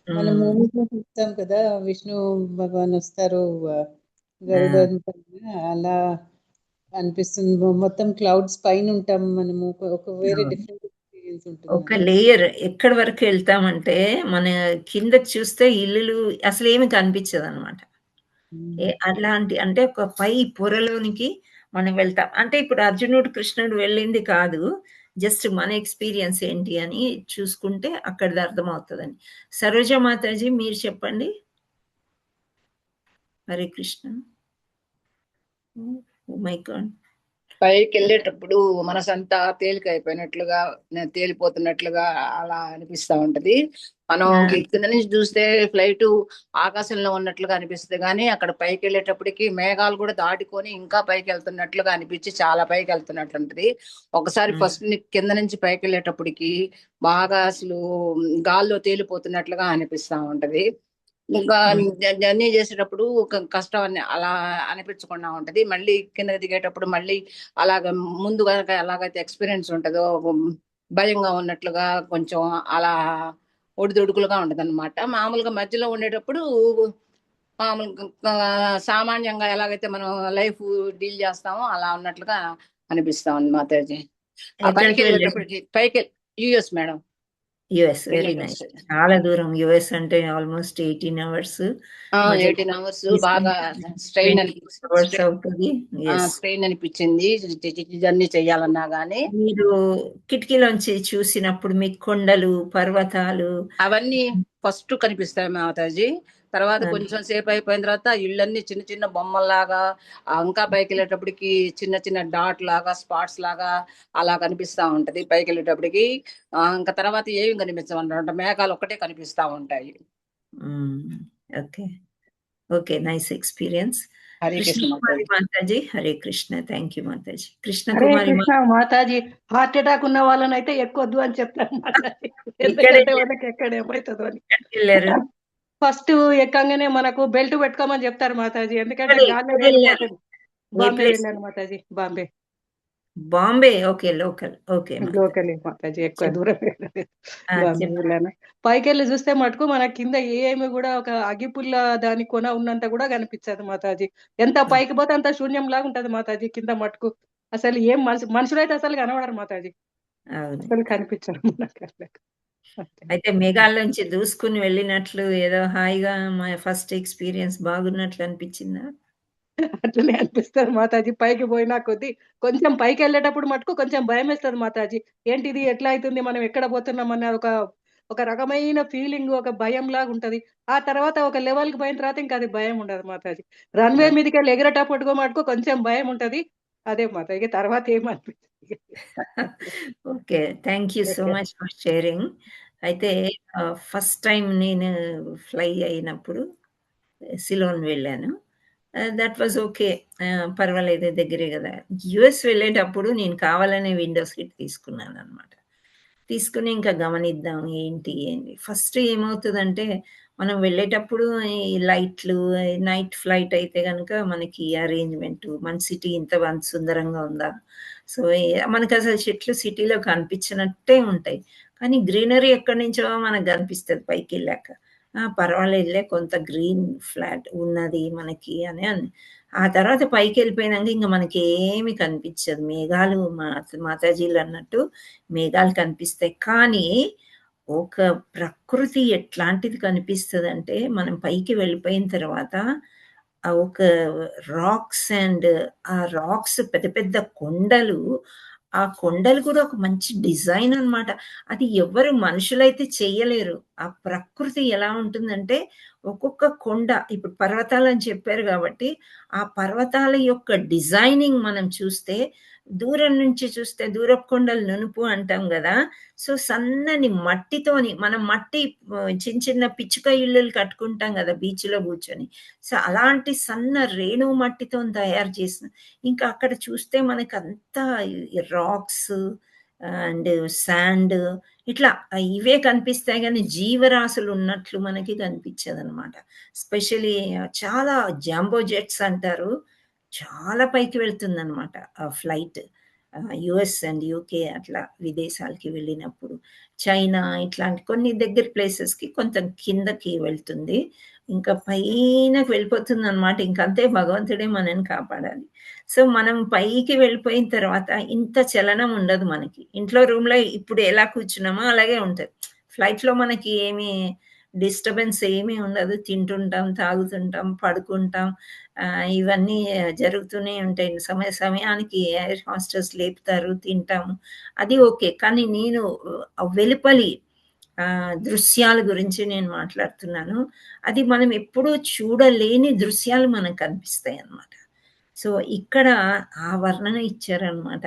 మనం హ్మ్. మూవీస్ లో చూస్తాం కదా, విష్ణు భగవాన్ వస్తారు ఆ! గరుడ పైన, అలా అనిపిస్తుంది. మొత్తం క్లౌడ్స్ పైన ఉంటాం మనము, ఒక వేరే అవును. డిఫరెంట్ ఎక్స్పీరియన్స్ ఉంటుంది ఒక నాకు. లేయర్ ఎక్కడి వరకు వెళ్తామంటే, మన కిందకి చూస్తే ఇల్లులు అసలేమి కనిపించదనమాట. అట్లాంటి అంటే ఒక పై పొరలోనికి మనం వెళ్తాం. అంటే ఇప్పుడు అర్జునుడు, కృష్ణుడు వెళ్ళింది కాదు. జస్ట్ మన ఎక్స్‌పీరియన్స్ ఏంటి అని చూసుకుంటే అక్కడిది అర్థమవుతదని. సరోజ మాతాజీ మీరు చెప్పండి. Hare Krishna. Oh my God! పైకి వెళ్ళేటప్పుడు మనసంతా తేలికైపోయినట్లుగా, తేలిపోతున్నట్లుగా అలా అనిపిస్తా ఉంటది. మనం ఆ! కింద నుంచి చూస్తే ఫ్లైట్ ఆకాశంలో ఉన్నట్లుగా అనిపిస్తుంది, కానీ అక్కడ పైకి వెళ్ళేటప్పటికి మేఘాలు కూడా దాటుకొని ఇంకా పైకి వెళ్తున్నట్లుగా అనిపించి చాలా పైకి వెళ్తున్నట్లు ఉంటది. ఒకసారి హ్మ్. ఫస్ట్ కింద నుంచి పైకి వెళ్ళేటప్పటికి బాగా అసలు గాల్లో తేలిపోతున్నట్లుగా అనిపిస్తా ఉంటది. ఇంకా హ్మ్. జర్నీ చేసేటప్పుడు కష్టం అని అలా అనిపించకుండా ఉంటది. మళ్ళీ కిందకి దిగేటప్పుడు మళ్ళీ అలాగ ముందు గనక ఎలాగైతే ఎక్స్పీరియన్స్ ఉంటుందో భయంగా ఉన్నట్లుగా కొంచెం అలా ఒడిదుడుకులుగా ఉంటదన్నమాట. మామూలుగా మధ్యలో ఉండేటప్పుడు మామూలుగా సామాన్యంగా ఎలాగైతే మనం లైఫ్ డీల్ చేస్తామో అలా ఉన్నట్లుగా అనిపిస్తా ఉంది మాతాజీ. ఆ పైకి ఎక్కడికి వెళ్ళారు? వెళ్ళేటప్పటికి పైకి US madam US. Very United nice. States. చాలా దూరం. యూఎస్ అంటే ఆల్మోస్ట్ 18 అవర్స్. మధ్యలో 18 అవర్స్ బాగా స్ట్రెయిన్ 24 అవర్స్ అవుతది. యెస్. స్ట్రెయిన్ అనిపించింది జర్నీ చెయ్యాలన్నా గానీ. మీరు కిటికీలోంచి చూసినప్పుడు మీకు కొండలు, పర్వతాలు అవన్నీ ఫస్ట్ కనిపిస్తాయి మాతాజీ. తర్వాత ఆ! కొంచెం సేపు అయిపోయిన తర్వాత ఇళ్ళన్నీ చిన్న చిన్న బొమ్మల్లాగా, ఇంకా పైకి వెళ్ళేటప్పటికి చిన్న చిన్న డాట్ లాగా, స్పాట్స్ లాగా అలా కనిపిస్తా ఉంటది పైకి వెళ్ళేటప్పటికి. ఇంకా తర్వాత ఏమి కనిపించవన్నమాట, మేఘాలు ఒక్కటే కనిపిస్తా ఉంటాయి. హ్మ్. Okay. Okay. Nice experience. Hare Krishna Krishnakumari Mataji. Mataji. Hare Krishna. Thank you Mataji. Hare Krishnakumari Krishna Mataji. Heart attack ఉన్న వాళ్ళనైతే ఎక్కొద్దు అని చెప్తాను మాతాజీ. ఇక్కడ ఎందుకంటే వాళ్ళకి ఎక్కడ ఏమవుతుందో అని. ఎక్కడికెళ్లారు? ఫస్ట్ ఎక్కంగానే మనకు బెల్ట్ పెట్టుకోమని చెప్తారు మాతాజీ. ఎందుకంటే గాల్లో ఎక్కడెళ్ళారు? వెళ్ళిపోతుంది. ఏ బాంబే ప్లేస్? వెళ్ళాను మాతాజీ. Bombay. Bombay. Okay. Local. Okay మాతాజీ. లోకలే మాతాజీ. ఎక్కువ చెప్ దూరం వెళ్ళలేదు. ఆ! బాంబే చెప్పండి. వెళ్ళాను. పైకెళ్ళి చూస్తే మటుకు మన కింద ఏమి కూడా ఒక అగ్గిపుల్ల దాని కొన ఉన్నంత కూడా కనిపించదు మాతాజీ. ఎంత పైకి పోతే అంత శూన్యంలాగా ఉంటది మాతాజీ కింద మటుకు. అసలు ఏం మనుషులైతే అసలు కనబడరు మాతాజీ. అవును. అసలు కనిపించరు మన కళ్ళకి. అంతే. అయితే మేఘాల్లోంచి దూసుకొని వెళ్ళినట్లు ఏదో హాయిగా ఫస్ట్ ఎక్స్‌పీరియన్స్ బాగున్నట్లు అనిపించిందా? అట్లనే అనిపిస్తది మాతాజీ. పైకి పోయినా కొద్దీ కొంచెం పైకెళ్ళేటప్పుడు మటుకు కొంచెం భయమేస్తది మాతాజీ. ఏంటిది ఎట్లా అయితుంది? మనం ఎక్కడ పోతున్నాం అన్న ఒక రకమైన ఫీలింగ్, ఒక భయంలాగా ఉంటది. ఆ తర్వాత ఒక లెవెల్‌కి పోయిన తర్వాత ఇంక అది భయం ఉండదు మాతాజీ. Runway okay. మీదకెళ్ళి ఎగిరేటప్పుడు మటుకు కొంచెం భయం ఉంటది. అదే మాతాజీ. ఇగ తర్వాత ఏమి అనిపించదు. Okay. Thank you so okay. Much for sharing. అయితే ఫస్ట్ టైమ్ నేను ఫ్లై అయినప్పుడు సిలోన్ వెళ్ళాను. That was okay. పర్వాలేదు దగ్గరే గదా! యూఎస్ వెళ్ళేటప్పుడు నేను కావాలనే విండో సీట్ తీసుకున్నాననమాట. తీసుకొని ఇంకా గమనిద్దాం ఏంటి. ఫస్ట్ ఏమవుతదంటే, మనం వెళ్ళేటప్పుడు ఈ లైట్లు, నైట్ ఫ్లైట్ అయితే గనక మనకి అరేంజ్‌మెంటు, మన సిటీ ఇంత సుందరంగా ఉందా? సో, మనకసలు చెట్లు సిటీలో కనిపించనట్టే ఉంటాయి. కానీ గ్రీనరీ ఎక్కడి నుంచో మనకు కనిపిస్తది పైకెళ్ళాక. ఆ! పర్వాలేదులే కొంత గ్రీన్ ఫ్లాట్ ఉన్నది మనకి ఆ తర్వాత పైకెళ్ళిపోయినంక ఇంక మనకేమి కనిపించదు. మేఘాలు మాతాజీలన్నట్టు మేఘాలు కనిపిస్తాయి. కానీ, ఒక ప్రకృతి ఎట్లాంటిది కనిపిస్తదంటే, మనం పైకి వెళ్ళిపోయిన తర్వాత, ఒక రాక్స్ అండ్ ఆ రాక్స్ పెద్ద పెద్ద కొండలు, ఆ కొండలు కూడా ఒక మంచి డిజైన్ అన్నమాట. అది ఎవ్వరు మనుషులైతే చెయ్యలేరు. ఆ ప్రకృతి ఎలా ఉంటుందంటే, ఒక్కొక్క కొండ ఇప్పుడు పర్వతాలని చెప్పారు గాబట్టి, ఆ పర్వతాల యొక్క డిజైనింగ్ మనం చూస్తే, దూరం నుంచి చూస్తే దూరపు కొండలు నునుపు అంటాం గదా! సో, సన్నని మట్టితోని మనం మట్టి చిన్న చిన్న పిచ్చుక ఇల్లులు కట్టుకుంటాం గదా! బీచ్‌లో గూర్చొని. సో, అలాంటి సన్న రేణువు మట్టితోని తయారు చేసిన ఇంకా అక్కడ చూస్తే మనకంతా ఈ రాక్స్ అండ్ సాండ్ ఇట్లా ఇవే కనిపిస్తాయి గానీ, జీవరాశులు ఉన్నట్లు మనకి కనిపించదనమాట. స్పెషల్లీ చాలా జాంబో జెట్స్ అంటారు. చాలా పైకి వెళ్తుందనమాట ఆ ఫ్లైట్. యూఎస్ అండ్ యూకే అట్లా విదేశాలకి వెళ్ళినప్పుడు. చైనా ఇట్లాంటి కొన్ని దగ్గర ప్లేసెస్‌కి కొంత కిందకి వెళ్తుంది. ఇంకా పైనకి వెళ్ళిపోతుందనమాట. ఇంకంతే భగవంతుడే మనల్ని కాపాడాలి. సో, మనం పైకి వెళ్ళిపోయిన తర్వాత ఇంత చలనం ఉండదు మనకి. ఇంట్లో రూమ్‌లో ఇప్పుడు ఎలా కూర్చున్నామో అలాగే ఉంటది. ఫ్లైట్‌లో మనకి ఏమి డిస్టర్బెన్స్ ఏమీ ఉండదు. తింటుంటాం, తాగుతుంటాం, పడుకుంటాం. ఇవన్నీ జరుగుతూనే ఉంటాయి. సమయానికి ఎయిర్ హోస్టెస్ లేపుతారు, తింటాము. అది ఓకే. కానీ నేను వెలుపలి దృశ్యాల గురించి నేను మాట్లాడుతున్నాను. అది మనం ఎప్పుడూ చూడలేని దృశ్యాలు మనకు కనిపిస్తాయన్నమాట. సో, ఇక్కడ ఆ వర్ణన ఇచ్చారనమాట.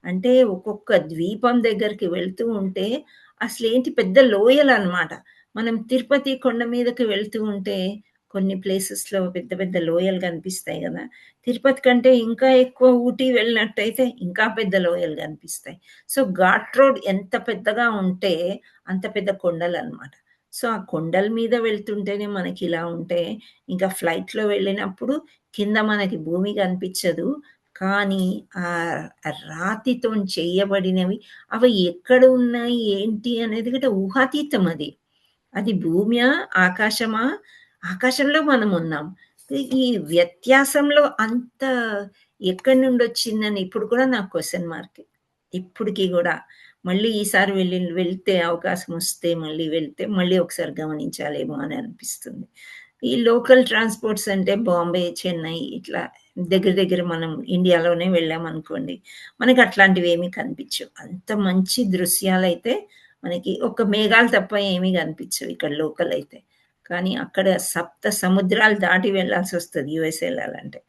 అంటే ఒక్కొక్క ద్వీపం దగ్గరికి వెళ్తూ ఉంటే అసలేంటి పెద్ద లోయలనమాట. మనం తిరుపతి కొండ మీదకి వెళ్తూ ఉంటే కొన్ని ప్లేసెస్‌లో పెద్ద పెద్ద లోయలు కనిపిస్తాయి గదా! తిరుపతి కంటే ఇంకా ఎక్కువ ఊటీ వెళ్ళినట్టయితే ఇంకా పెద్ద లోయలు కనిపిస్తాయి. సో, ఘాట్ రోడ్ ఎంత పెద్దగా ఉంటే అంత పెద్ద కొండలనమాట. సో, ఆ కొండల మీద వెళ్తుంటేనే మనకిలా ఉంటే ఇంకా ఫ్లైట్‌లో వెళ్ళినప్పుడు కింద మనకి భూమి కనిపించదు. కానీ రాతితోని చేయబడినవి అవి ఎక్కడ ఉన్నాయి, ఏంటి అనేది కూడా ఊహాతీతం అది. అది భూమ్యా? ఆకాశమా? ఆకాశంలో మనమున్నాం. ఈ వ్యత్యాసంలో అంత ఎక్కడి నుండొచ్చిందని ఇప్పుడు కూడా నాకు క్వెషన్ మార్కే. ఇప్పటికి గూడా. మళ్ళీ ఈసారి వెళ్తే అవకాశమొస్తే మళ్ళీ వెళ్తే మళ్ళీ ఒకసారి గమనించాలేమో అని అనిపిస్తుంది. ఈ లోకల్ ట్రాన్స్‌పోర్ట్స్ అంటే బాంబే, చెన్నై ఇట్లా దగ్గర దగ్గర మనం ఇండియాలోనే వెళ్ళామనుకోండి. మనకి అట్లాంటివేమీ కనిపించవు. అంత మంచి దృశ్యాలైతే మనకి ఒక మేఘాలు తప్ప ఏమీ కనిపించవు ఇక్కడ లోకల్ అయితే. కానీ అక్కడ సప్త సముద్రాలు దాటి వెళ్ళాల్సొస్తది యూఎస్ ఎళ్ళాలంటే.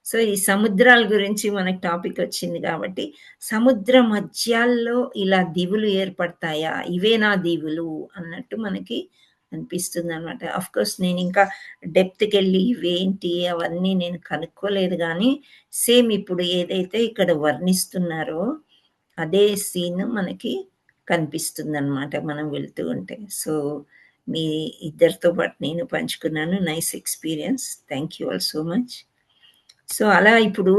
సో, ఈ సముద్రాల గురించి మనకి టాపిక్ వచ్చింది కాబట్టి, సముద్ర మధ్యాల్లో ఇలా దీవులు ఏర్పడతాయా? ఇవేనా దీవులు అన్నట్టు మనకి అనిపిస్తుందనమాట. ఆఫ్‌కోర్స్ నేనింకా డెప్త్‌కెళ్ళి ఇవేంటి అవన్నీ నేను కనుక్కోలేదు గానీ, సేమ్ ఇప్పుడు ఏదైతే ఇక్కడ వర్ణిస్తున్నారో అదే సీన్ మనకి కనిపిస్తుందనమాట మనం వెళ్తూ ఉంటే. సో, మీ ఇద్దరితో పాటు నేను పంచుకున్నాను. Nice experience. Thank you all so much. So, అలా ఇప్పుడు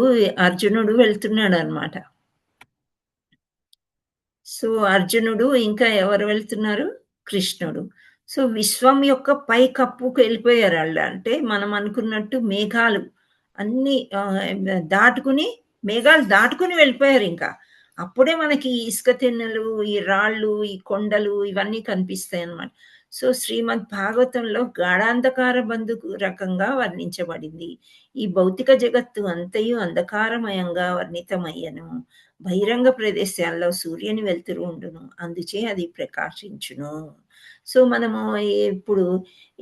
అర్జునుడు వెళ్తున్నాడనమాట. సో, అర్జునుడు ఇంకా ఎవరు వెళ్తున్నారు? కృష్ణుడు. సో, విశ్వం యొక్క పైకప్పుకు వెళ్ళిపోయారాళ్ళు. అంటే మనం అనుకున్నట్టు మేఘాలు అన్నీ దాటుకుని మేఘాలు దాటుకుని వెళ్ళిపోయారింకా. అప్పుడే మనకి ఈ ఇసుక తిన్నెలు, ఈ రాళ్ళు, ఈ కొండలు ఇవన్నీ కనిపిస్తాయన్నమాట. సో, శ్రీమద్ భాగవతంలో గాఢాంధకార బంధుకు రకంగా వర్ణించబడింది. ఈ భౌతిక జగత్తు అంతయు అంధకారమయంగా వర్ణితమయ్యెను. బహిరంగ ప్రదేశాల్లో సూర్యుని వెలుతురు ఉండును. అందుచే అది ప్రకాశించును. సో, మనము ఇప్పుడు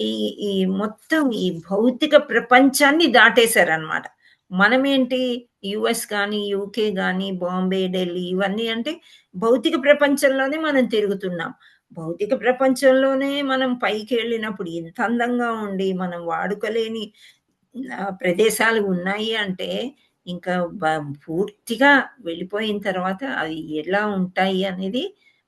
ఈ ఈ మొత్తం ఈ భౌతిక ప్రపంచాన్ని దాటేసారనమాట. మనమేంటి యూఎస్ గానీ, యూకే గానీ, బాంబే, ఢిల్లీ ఇవన్నీ అంటే భౌతిక ప్రపంచంలోనే మనం తిరుగుతున్నాం. భౌతిక ప్రపంచంలోనే మనం పైకెళ్ళినప్పుడు ఇంత అందంగా ఉండి మనం వాడుకలేని ప్రదేశాలు ఉన్నాయి అంటే ఇంకా పూర్తిగా వెళ్ళిపోయిన తర్వాత అవి ఎలా ఉంటాయి అనేది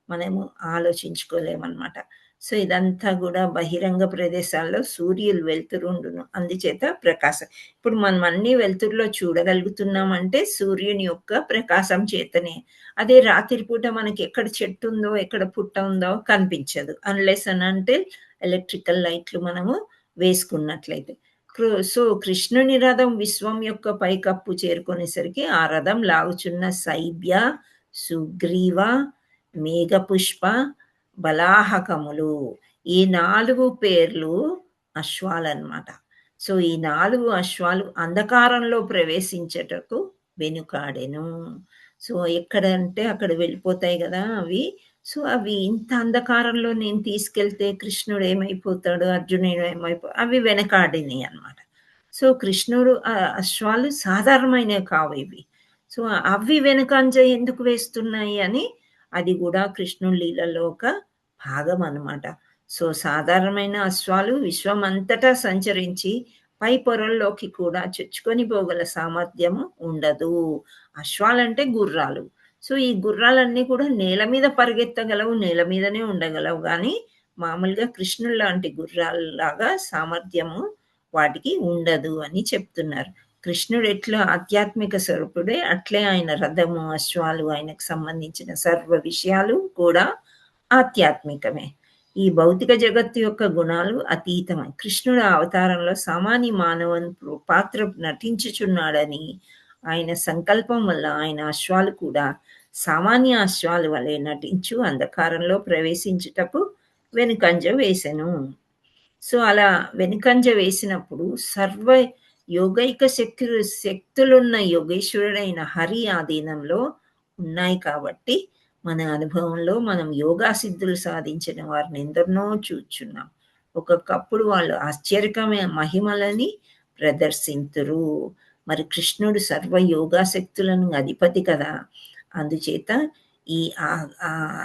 మనము ఆలోచించుకోలేమనమాట. సో, ఇదంతా గూడా బహిరంగ ప్రదేశాల్లో సూర్యులు వెలుతురుండును. అందుచేత ప్రకాశం. ఇప్పుడు మనం అన్నీ వెలుతురులో చూడగలుగుతున్నామంటే సూర్యుని యొక్క ప్రకాశం చేతనే. అదే రాత్రి పూట మనకి ఎక్కడ చెట్టు ఉందో, ఎక్కడ పుట్ట ఉందో కనిపించదు. అన్‌లెస్ అండ్ అంటిల్ ఎలక్ట్రికల్ లైట్లు మనము వేసుకున్నట్లయితే. సో, కృష్ణుని రథం విశ్వం యొక్క పైకప్పు చేరుకునేసరికి ఆ రథం లాగుచున్న శైబ్య, సుగ్రీవ, మేఘపుష్ప, బలాహకములు. ఈ 4 పేర్లు అశ్వాలనమాట. సో, ఈ 4 అశ్వాలు అంధకారంలో ప్రవేశించుటకు వెనుకాడెను. సో ఎక్కడంటే అక్కడ వెళ్ళిపోతాయి కదా అవి. సో అవి ఇంత అంధకారంలో నేను తీసుకెళ్తే కృష్ణుడు ఏమైపోతాడు, అర్జునుడు అవి వెనకాడినాయి అన్నమాట. సో కృష్ణుడు అశ్వాలు సాధారణమైనవి కావు ఇవి. సో అవి వెనకంజ ఎందుకు వేస్తున్నాయి అని, అది కూడా కృష్ణుడి లీలలో ఒక భాగం అన్నమాట. సో సాధారణమైన అశ్వాలు విశ్వం అంతటా సంచరించి పై పొరల్లోకి కూడా చొచ్చుకొని పోగల సామర్థ్యము ఉండదు. అశ్వాలంటే గుర్రాలు. సో ఈ గుర్రాలన్నీ కూడా నేల మీద పరిగెత్తగలవు, నేల మీదనే ఉండగలవు, కానీ మామూలుగా కృష్ణుడు లాంటి గుర్రాలలాగా సామర్థ్యము వాటికి ఉండదు అని చెప్తున్నారు. కృష్ణుడు ఎట్లా ఆధ్యాత్మిక స్వరూపుడే, అట్లే ఆయన రథము, అశ్వాలు, ఆయనకు సంబంధించిన సర్వ విషయాలు కూడా ఆధ్యాత్మికమే. ఈ భౌతిక జగత్తు యొక్క గుణాలు అతీతమై కృష్ణుడు అవతారంలో సామాన్య మానవుని పాత్ర నటించుచున్నాడని ఆయన సంకల్పం వల్ల ఆయన అశ్వాలు కూడా సామాన్య అశ్వాలు వలె నటించు అంధకారంలో ప్రవేశించుటకు వెనుకంజ వేసెను. సో అలా వెనుకంజ వేసినప్పుడు సర్వ యోగైక శక్తులున్న యోగేశ్వరుడైన హరి ఆధీనంలో ఉన్నాయి కాబట్టి మన అనుభవంలో మనం యోగా సిద్ధులు సాధించిన వారిని ఎందరినో చూచున్నాం. ఒక్కొక్కప్పుడు వాళ్ళు ఆశ్చర్యకమైన మహిమలని ప్రదర్శింతురు. మరి కృష్ణుడు సర్వ యోగా శక్తులను అధిపతి కదా, అందుచేత ఈ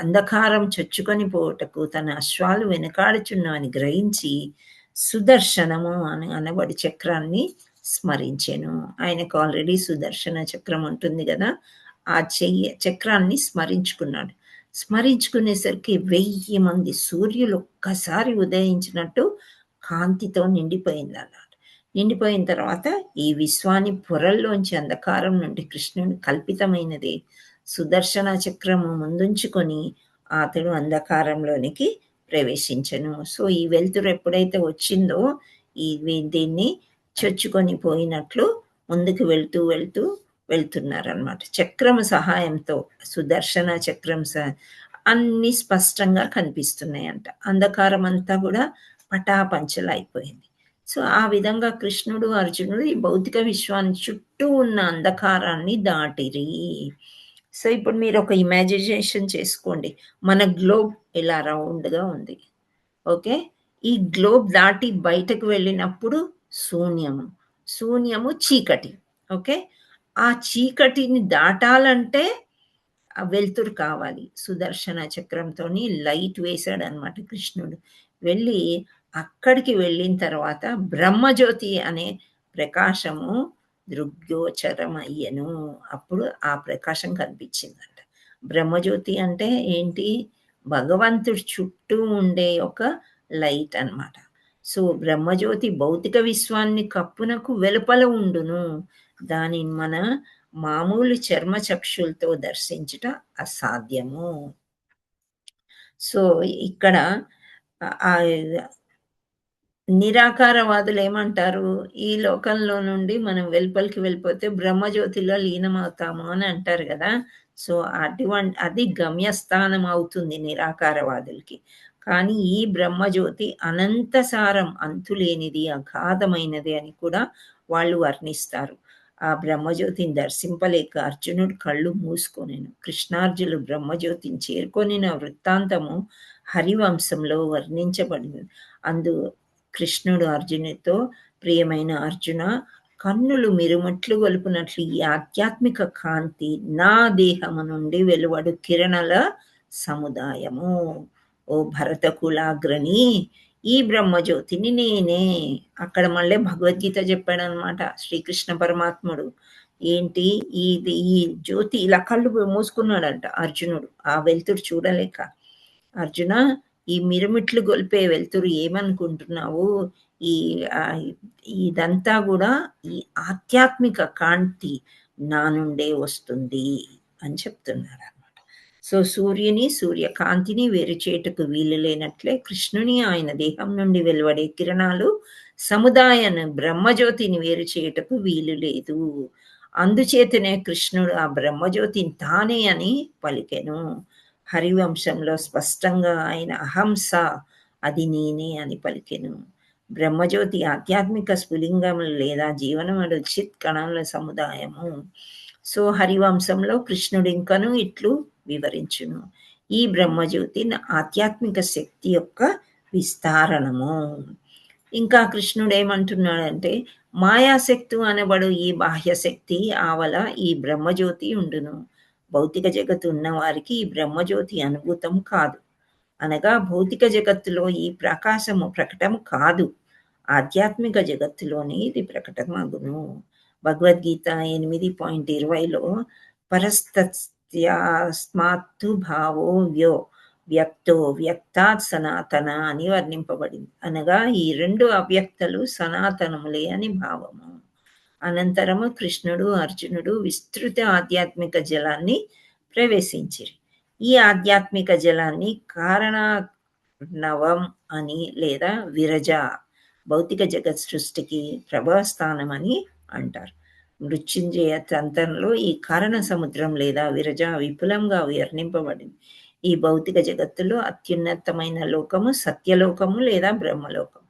అంధకారం చొచ్చుకొని పోవటకు తన అశ్వాలు వెనకాడుచున్నామని గ్రహించి సుదర్శనము అని అనబడి చక్రాన్ని స్మరించెను. ఆయనకు ఆల్రెడీ సుదర్శన చక్రం ఉంటుంది కదా, ఆ చక్రాన్ని స్మరించుకున్నాడు. స్మరించుకునేసరికి 1000 మంది సూర్యులు ఒక్కసారి ఉదయించినట్టు కాంతితో నిండిపోయింది అన్నాడు. నిండిపోయిన తర్వాత ఈ విశ్వాన్ని పొరల్లోంచి అంధకారం నుండి కృష్ణుడు కల్పితమైనది సుదర్శన చక్రము ముందుంచుకొని అతడు అంధకారంలోనికి ప్రవేశించను. సో ఈ వెలుతురు ఎప్పుడైతే వచ్చిందో దీన్ని చొచ్చుకొని పోయినట్లు ముందుకు వెళ్తున్నారనమాట. చక్రము సహాయంతో సుదర్శన చక్రం అన్ని స్పష్టంగా కనిపిస్తున్నాయంట. అంధకారం అంతా కూడా పటాపంచలు అయిపోయింది. సో ఆ విధంగా కృష్ణుడు, అర్జునుడు ఈ భౌతిక విశ్వాన్ని చుట్టూ ఉన్న అంధకారాన్ని దాటిరి. సో ఇప్పుడు మీరు ఒక ఇమాజినేషన్ చేసుకోండి, మన గ్లోబ్ ఇలా రౌండ్గా ఉంది. ఓకే, ఈ గ్లోబ్ దాటి బయటకు వెళ్ళినప్పుడు శూన్యము చీకటి. ఓకే, ఆ చీకటిని దాటాలంటే ఆ వెలుతురు కావాలి. సుదర్శన చక్రంతో లైట్ వేశాడు అనమాట కృష్ణుడు. వెళ్ళి అక్కడికి వెళ్ళిన తర్వాత బ్రహ్మజ్యోతి అనే ప్రకాశము దృగ్గోచరం అయ్యను. అప్పుడు ఆ ప్రకాశం కనిపించిందంట. బ్రహ్మజ్యోతి అంటే ఏంటి? భగవంతుడి చుట్టూ ఉండే ఒక లైట్ అన్నమాట. సో బ్రహ్మజ్యోతి భౌతిక విశ్వాన్ని కప్పునకు వెలుపల ఉండును. దానిని మన మామూలు చర్మ చక్షులతో దర్శించుట అసాధ్యము. సో ఇక్కడ నిరాకారవాదులు ఏమంటారు? ఈ లోకంలో నుండి మనం వెలుపలికి వెళ్ళిపోతే బ్రహ్మజ్యోతిలో లీనమవుతాము అని అంటారు కదా. సో అది గమ్యస్థానం అవుతుంది నిరాకారవాదులకి. కానీ ఈ బ్రహ్మజ్యోతి అనంతసారం, అంతులేనిది, అగాధమైనది అని కూడా వాళ్ళు వర్ణిస్తారు. ఆ బ్రహ్మజ్యోతిని దర్శింపలేక అర్జునుడు కళ్ళు మూసుకొనెను. కృష్ణార్జునులు బ్రహ్మజ్యోతిని చేరుకొనిన వృత్తాంతము హరివంశంలో వర్ణించబడింది. అందు కృష్ణుడు అర్జునుడితో, ప్రియమైన అర్జున, కన్నులు మిరుముట్లు గొలుపునట్లు ఈ ఆధ్యాత్మిక కాంతి నా దేహము నుండి వెలువడు కిరణాల సముదాయము. ఓ భరత కులాగ్రణి, ఈ బ్రహ్మజ్యోతిని నేనే. అక్కడ మళ్ళీ భగవద్గీత చెప్పాడు అనమాట శ్రీకృష్ణ పరమాత్ముడు. ఏంటి ఈ జ్యోతి? ఇలా కళ్ళు మూసుకున్నాడంట అర్జునుడు, ఆ వెలుతురు చూడలేక. అర్జున, ఈ మిరుమిట్లు గొలిపే వెలుతురు ఏమనుకుంటున్నావు? ఇదంతా కూడా ఈ ఆధ్యాత్మిక కాంతి నా నుండే వస్తుంది అని చెప్తున్నారు అనమాట. సో సూర్యకాంతిని వేరు చేటుకు వీలు లేనట్లే కృష్ణుని ఆయన దేహం నుండి వెలువడే కిరణాలు సముదాయాన్ని బ్రహ్మజ్యోతిని వేరు చేయటకు వీలు లేదు. అందుచేతనే కృష్ణుడు ఆ బ్రహ్మజ్యోతిని తానే అని పలికెను. హరివంశంలో స్పష్టంగా ఆయన అహంస, అది నేనే అని పలికెను. బ్రహ్మజ్యోతి ఆధ్యాత్మిక స్ఫులింగములు లేదా జీవనములు చిత్ కణముల సముదాయము. సో హరివంశంలో కృష్ణుడు ఇంకను ఇట్లు వివరించును, ఈ బ్రహ్మజ్యోతి ఆధ్యాత్మిక శక్తి యొక్క విస్తారణము. ఇంకా కృష్ణుడు ఏమంటున్నాడంటే, మాయాశక్తి అనబడు ఈ బాహ్యశక్తి ఆవల ఈ బ్రహ్మజ్యోతి ఉండును. భౌతిక జగత్తు ఉన్న వారికి ఈ బ్రహ్మజ్యోతి అనుభూతం కాదు, అనగా భౌతిక జగత్తులో ఈ ప్రకాశము ప్రకటము కాదు, ఆధ్యాత్మిక జగత్తులోనే ఇది ప్రకటమగును. భగవద్గీత 8.20లో పరస్తస్మాత్తు భావో వ్యక్తో వ్యక్తాత్ సనాతన అని వర్ణింపబడింది. అనగా ఈ రెండు అవ్యక్తలు సనాతనములే అని భావము. అనంతరము కృష్ణుడు అర్జునుడు విస్తృత ఆధ్యాత్మిక జలాన్ని ప్రవేశించిరి. ఈ ఆధ్యాత్మిక జలాన్ని కారణనవం అని లేదా విరజ, భౌతిక జగత్ సృష్టికి ప్రభాస్థానం అని అంటారు. మృత్యుంజయ తంత్రంలో ఈ కారణ సముద్రం లేదా విరజ విపులంగా వర్ణింపబడింది. ఈ భౌతిక జగత్తులో అత్యున్నతమైన లోకము సత్యలోకము లేదా బ్రహ్మలోకము,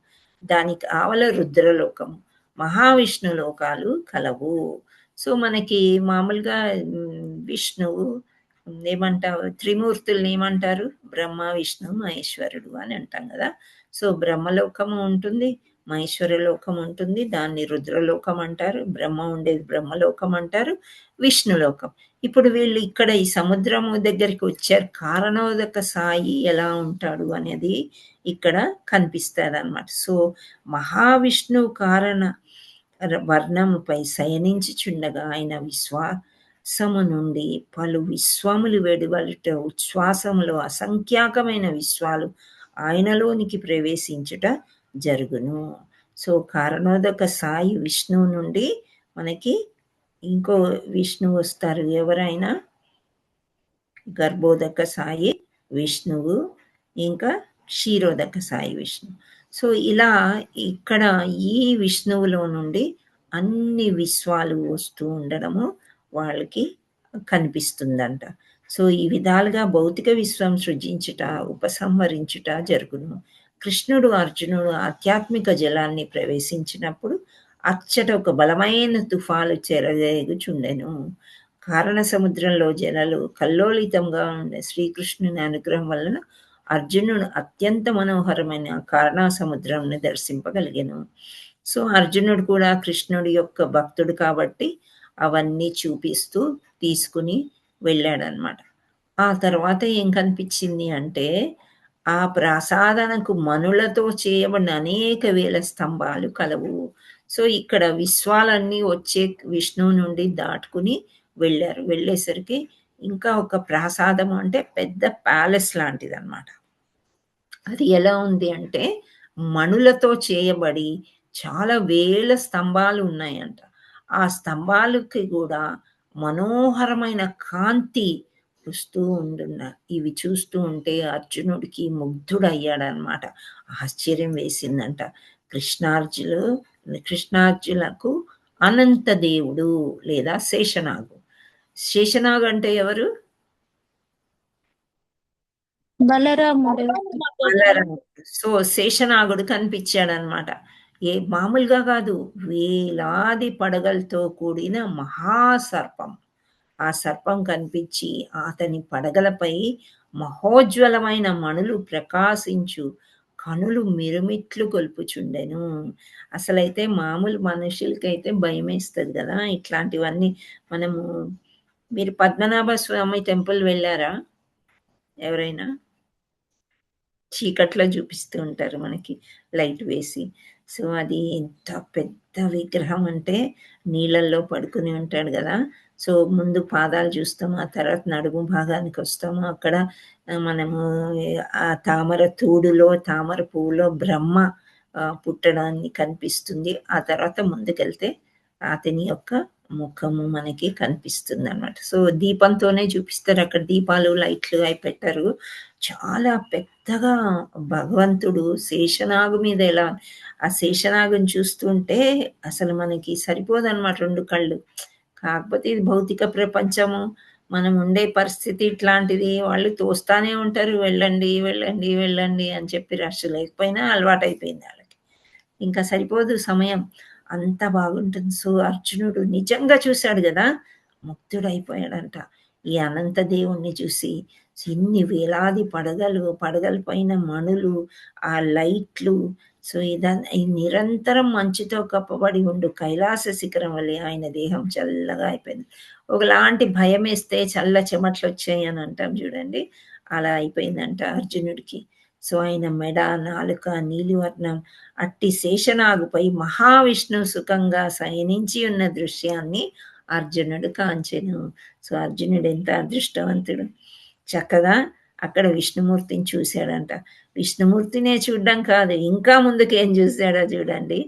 దానికి ఆవల రుద్రలోకము, మహావిష్ణు లోకాలు కలవు. సో మనకి మామూలుగా విష్ణువు ఏమంటారు, త్రిమూర్తుల్ని ఏమంటారు, బ్రహ్మ విష్ణు మహేశ్వరుడు అని అంటాం కదా. సో బ్రహ్మలోకము ఉంటుంది, మహేశ్వర లోకం ఉంటుంది, దాన్ని రుద్రలోకం అంటారు, బ్రహ్మ ఉండేది బ్రహ్మలోకం అంటారు, విష్ణులోకం. ఇప్పుడు వీళ్ళు ఇక్కడ ఈ సముద్రము దగ్గరికి వచ్చారు, కారణోదక సాయి ఎలా ఉంటాడు అనేది ఇక్కడ కనిపిస్తుంది అన్నమాట. సో మహావిష్ణువు కారణ వర్ణముపై శయనించుచుండగా ఆయన విశ్వాసము నుండి పలు విశ్వములు వెలువడుట, ఉచ్ఛ్వాసములో అసంఖ్యాకమైన విశ్వాలు ఆయనలోనికి ప్రవేశించుట జరుగును. సో కారణోదక సాయి విష్ణువు నుండి మనకి ఇంకో విష్ణువు వస్తారు, ఎవరైనా గర్భోదక సాయి విష్ణువు, ఇంకా క్షీరోదక సాయి విష్ణు. సో ఇలా ఇక్కడ ఈ విష్ణువులో నుండి అన్ని విశ్వాలు వస్తూ ఉండడము వాళ్ళకి కనిపిస్తుందంట. సో ఈ విధాలుగా భౌతిక విశ్వం సృజించుట ఉపసంహరించుట జరుగును. కృష్ణుడు అర్జునుడు ఆధ్యాత్మిక జలాన్ని ప్రవేశించినప్పుడు అచ్చట ఒక బలమైన తుఫాలు చెరగేగుచుండెను. కారణ సముద్రంలో జలాలు కల్లోలితంగా ఉండే శ్రీకృష్ణుని అనుగ్రహం వలన అర్జునుడు అత్యంత మనోహరమైన కారణ సముద్రంను దర్శింపగలిగాను. సో అర్జునుడు కూడా కృష్ణుడి యొక్క భక్తుడు కాబట్టి అవన్నీ చూపిస్తూ తీసుకుని వెళ్ళాడనమాట. ఆ తర్వాత ఏం కనిపించింది అంటే, ఆ ప్రసాదనకు మనులతో చేయబడిన అనేక వేల స్తంభాలు కలవు. సో ఇక్కడ విశ్వాలన్నీ వచ్చే విష్ణువు నుండి దాటుకుని వెళ్ళారు. వెళ్ళేసరికి ఇంకా ఒక ప్రసాదం అంటే పెద్ద ప్యాలెస్ లాంటిది అనమాట. అది ఎలా ఉంది అంటే మణులతో చేయబడి చాలా వేల స్తంభాలు ఉన్నాయంట. ఆ స్తంభాలకి కూడా మనోహరమైన కాంతి వస్తూ ఉండున్న ఇవి చూస్తూ ఉంటే అర్జునుడికి ముగ్ధుడయ్యాడనమాట. ఆశ్చర్యం వేసిందంట. కృష్ణార్జులకు అనంత దేవుడు లేదా శేషనాగు. శేషనాగు అంటే ఎవరు? బలరాముడు. సో శేషనాగుడు కనిపించాడనమాట. మామూలుగా కాదు, వేలాది పడగలతో కూడిన మహాసర్పం. ఆ సర్పం కనిపించి అతని పడగలపై మహోజ్వలమైన మణులు ప్రకాశించు కనులు మిరుమిట్లు కొల్పుచుండెను. అసలైతే మామూలు మనుషులకైతే భయం వేస్తుంది కదా ఇట్లాంటివన్నీ. మనము మీరు పద్మనాభ స్వామి టెంపుల్ వెళ్ళారా ఎవరైనా? చీకట్లో చూపిస్తూ ఉంటారు మనకి లైట్ వేసి. సో అది ఎంత పెద్ద విగ్రహం అంటే నీళ్ళల్లో పడుకుని ఉంటాడు కదా. సో ముందు పాదాలు చూస్తాము, ఆ తర్వాత నడుము భాగానికి వస్తాము. అక్కడ మనము ఆ తామర తూడులో తామర పువ్వులో బ్రహ్మ పుట్టడాన్ని కనిపిస్తుంది. ఆ తర్వాత ముందుకెళ్తే అతని యొక్క ముఖము మనకి కనిపిస్తుంది అన్నమాట. సో దీపంతోనే చూపిస్తారు, అక్కడ దీపాలు లైట్లు అవి పెట్టారు. చాలా పెద్దగా భగవంతుడు శేషనాగు మీద ఎలా, ఆ శేషనాగుని చూస్తుంటే అసలు మనకి సరిపోదన్నమాట రెండు కళ్ళు. కాకపోతే ఇది భౌతిక ప్రపంచము, మనం ఉండే పరిస్థితి ఇట్లాంటిది. వాళ్ళు తోస్తానే ఉంటారు, వెళ్ళండి వెళ్ళండి వెళ్ళండి అని చెప్పి. రష్ లేకపోయినా అలవాటు అయిపోయింది వాళ్ళకి, ఇంకా సరిపోదు సమయం, అంత బాగుంటుంది. సో అర్జునుడు నిజంగా చూశాడు కదా ముగ్ధుడైపోయాడంట. ఈ అనంత దేవుణ్ణి చూసి ఇన్ని వేలాది పడగల పైన మణులు, ఆ లైట్లు. సో ఈ నిరంతరం మంచుతో కప్పబడి ఉండు కైలాస శిఖరం వలె ఆయన దేహం చల్లగా అయిపోయింది. ఒకలాంటి భయమేస్తే చల్ల చెమటలొచ్చాయి అని అంటాం చూడండి, అలా అయిపోయిందంట అర్జునుడికి. సో ఆయన మెడ, నాలుక నీలివర్ణం అట్టి శేషనాగుపై మహావిష్ణువు సుఖంగా శయనించి ఉన్న దృశ్యాన్ని అర్జునుడు కాంచెను. సో అర్జునుడు ఎంత అదృష్టవంతుడు, చక్కగా అక్కడ విష్ణుమూర్తిని చూశాడంట. విష్ణుమూర్తినే చూడడం కాదు, ఇంకా ముందుకేం చూశాడో చూడండి.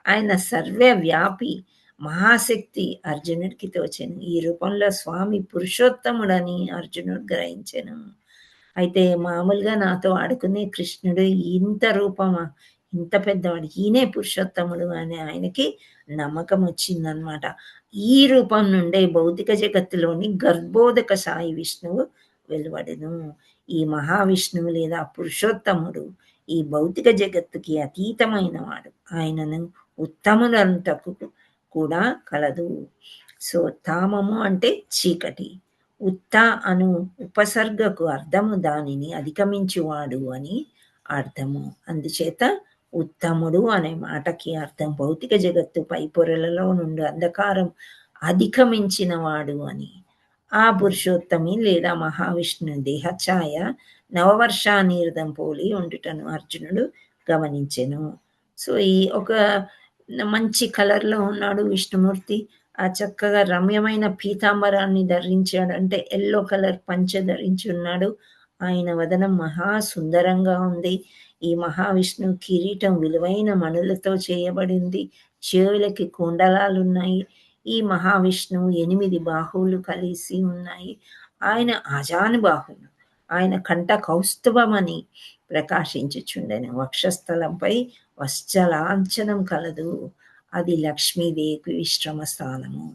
ఆయన సర్వవ్యాపి మహాశక్తి అర్జునుడికి తోచెను. ఈ రూపంలో స్వామి పురుషోత్తముడని అర్జునుడు గ్రహించెను. అయితే మామూలుగా నాతో ఆడుకునే కృష్ణుడు ఇంత రూపమా, ఇంత పెద్దవాడు, ఈయనే పురుషోత్తముడు అని ఆయనకి నమ్మకం వచ్చిందనమాట. ఈ రూపం నుండే భౌతిక జగత్తులోని గర్భోదక సాయి విష్ణువు వెలువడెను. ఈ మహావిష్ణువు లేదా పురుషోత్తముడు ఈ భౌతిక జగత్తుకి అతీతమైన వాడు. ఆయనను ఉత్తములంటకు కూడా కలదు. సో తామము అంటే చీకటి, ఉత్త అను ఉపసర్గకు అర్థము దానిని అధిగమించువాడు అని అర్థము. అందుచేత ఉత్తముడు అనే మాటకి అర్థం భౌతిక జగత్తు పై పొరలలో నుండి అంధకారం అధిగమించిన వాడు అని. ఆ పురుషోత్తమి లేదా మహావిష్ణు దేహఛాయ నవవర్షానీర్దం పోలి ఉండుటను అర్జునుడు గమనించెను. సో ఈ ఒక మంచి కలర్లో ఉన్నాడు విష్ణుమూర్తి. ఆ చక్కగా రమ్యమైన పీతాంబరాన్ని ధరించాడు, అంటే ఎల్లో కలర్ పంచ ధరించి ఉన్నాడు. ఆయన వదనం మహా సుందరంగా ఉంది. ఈ మహావిష్ణు కిరీటం విలువైన మణులతో చేయబడింది. చెవులకి కుండలాలున్నాయి. ఈ మహావిష్ణువు 8 బాహువులు కలిసి ఉన్నాయి. ఆయన ఆజానుబాహుడు. ఆయన కంఠ కౌస్తుభమని ప్రకాశించుచుండెను. వక్షస్థలంపై వశ్చలాంఛనం కలదు, అది లక్ష్మీదేవి విశ్రమ స్థానము.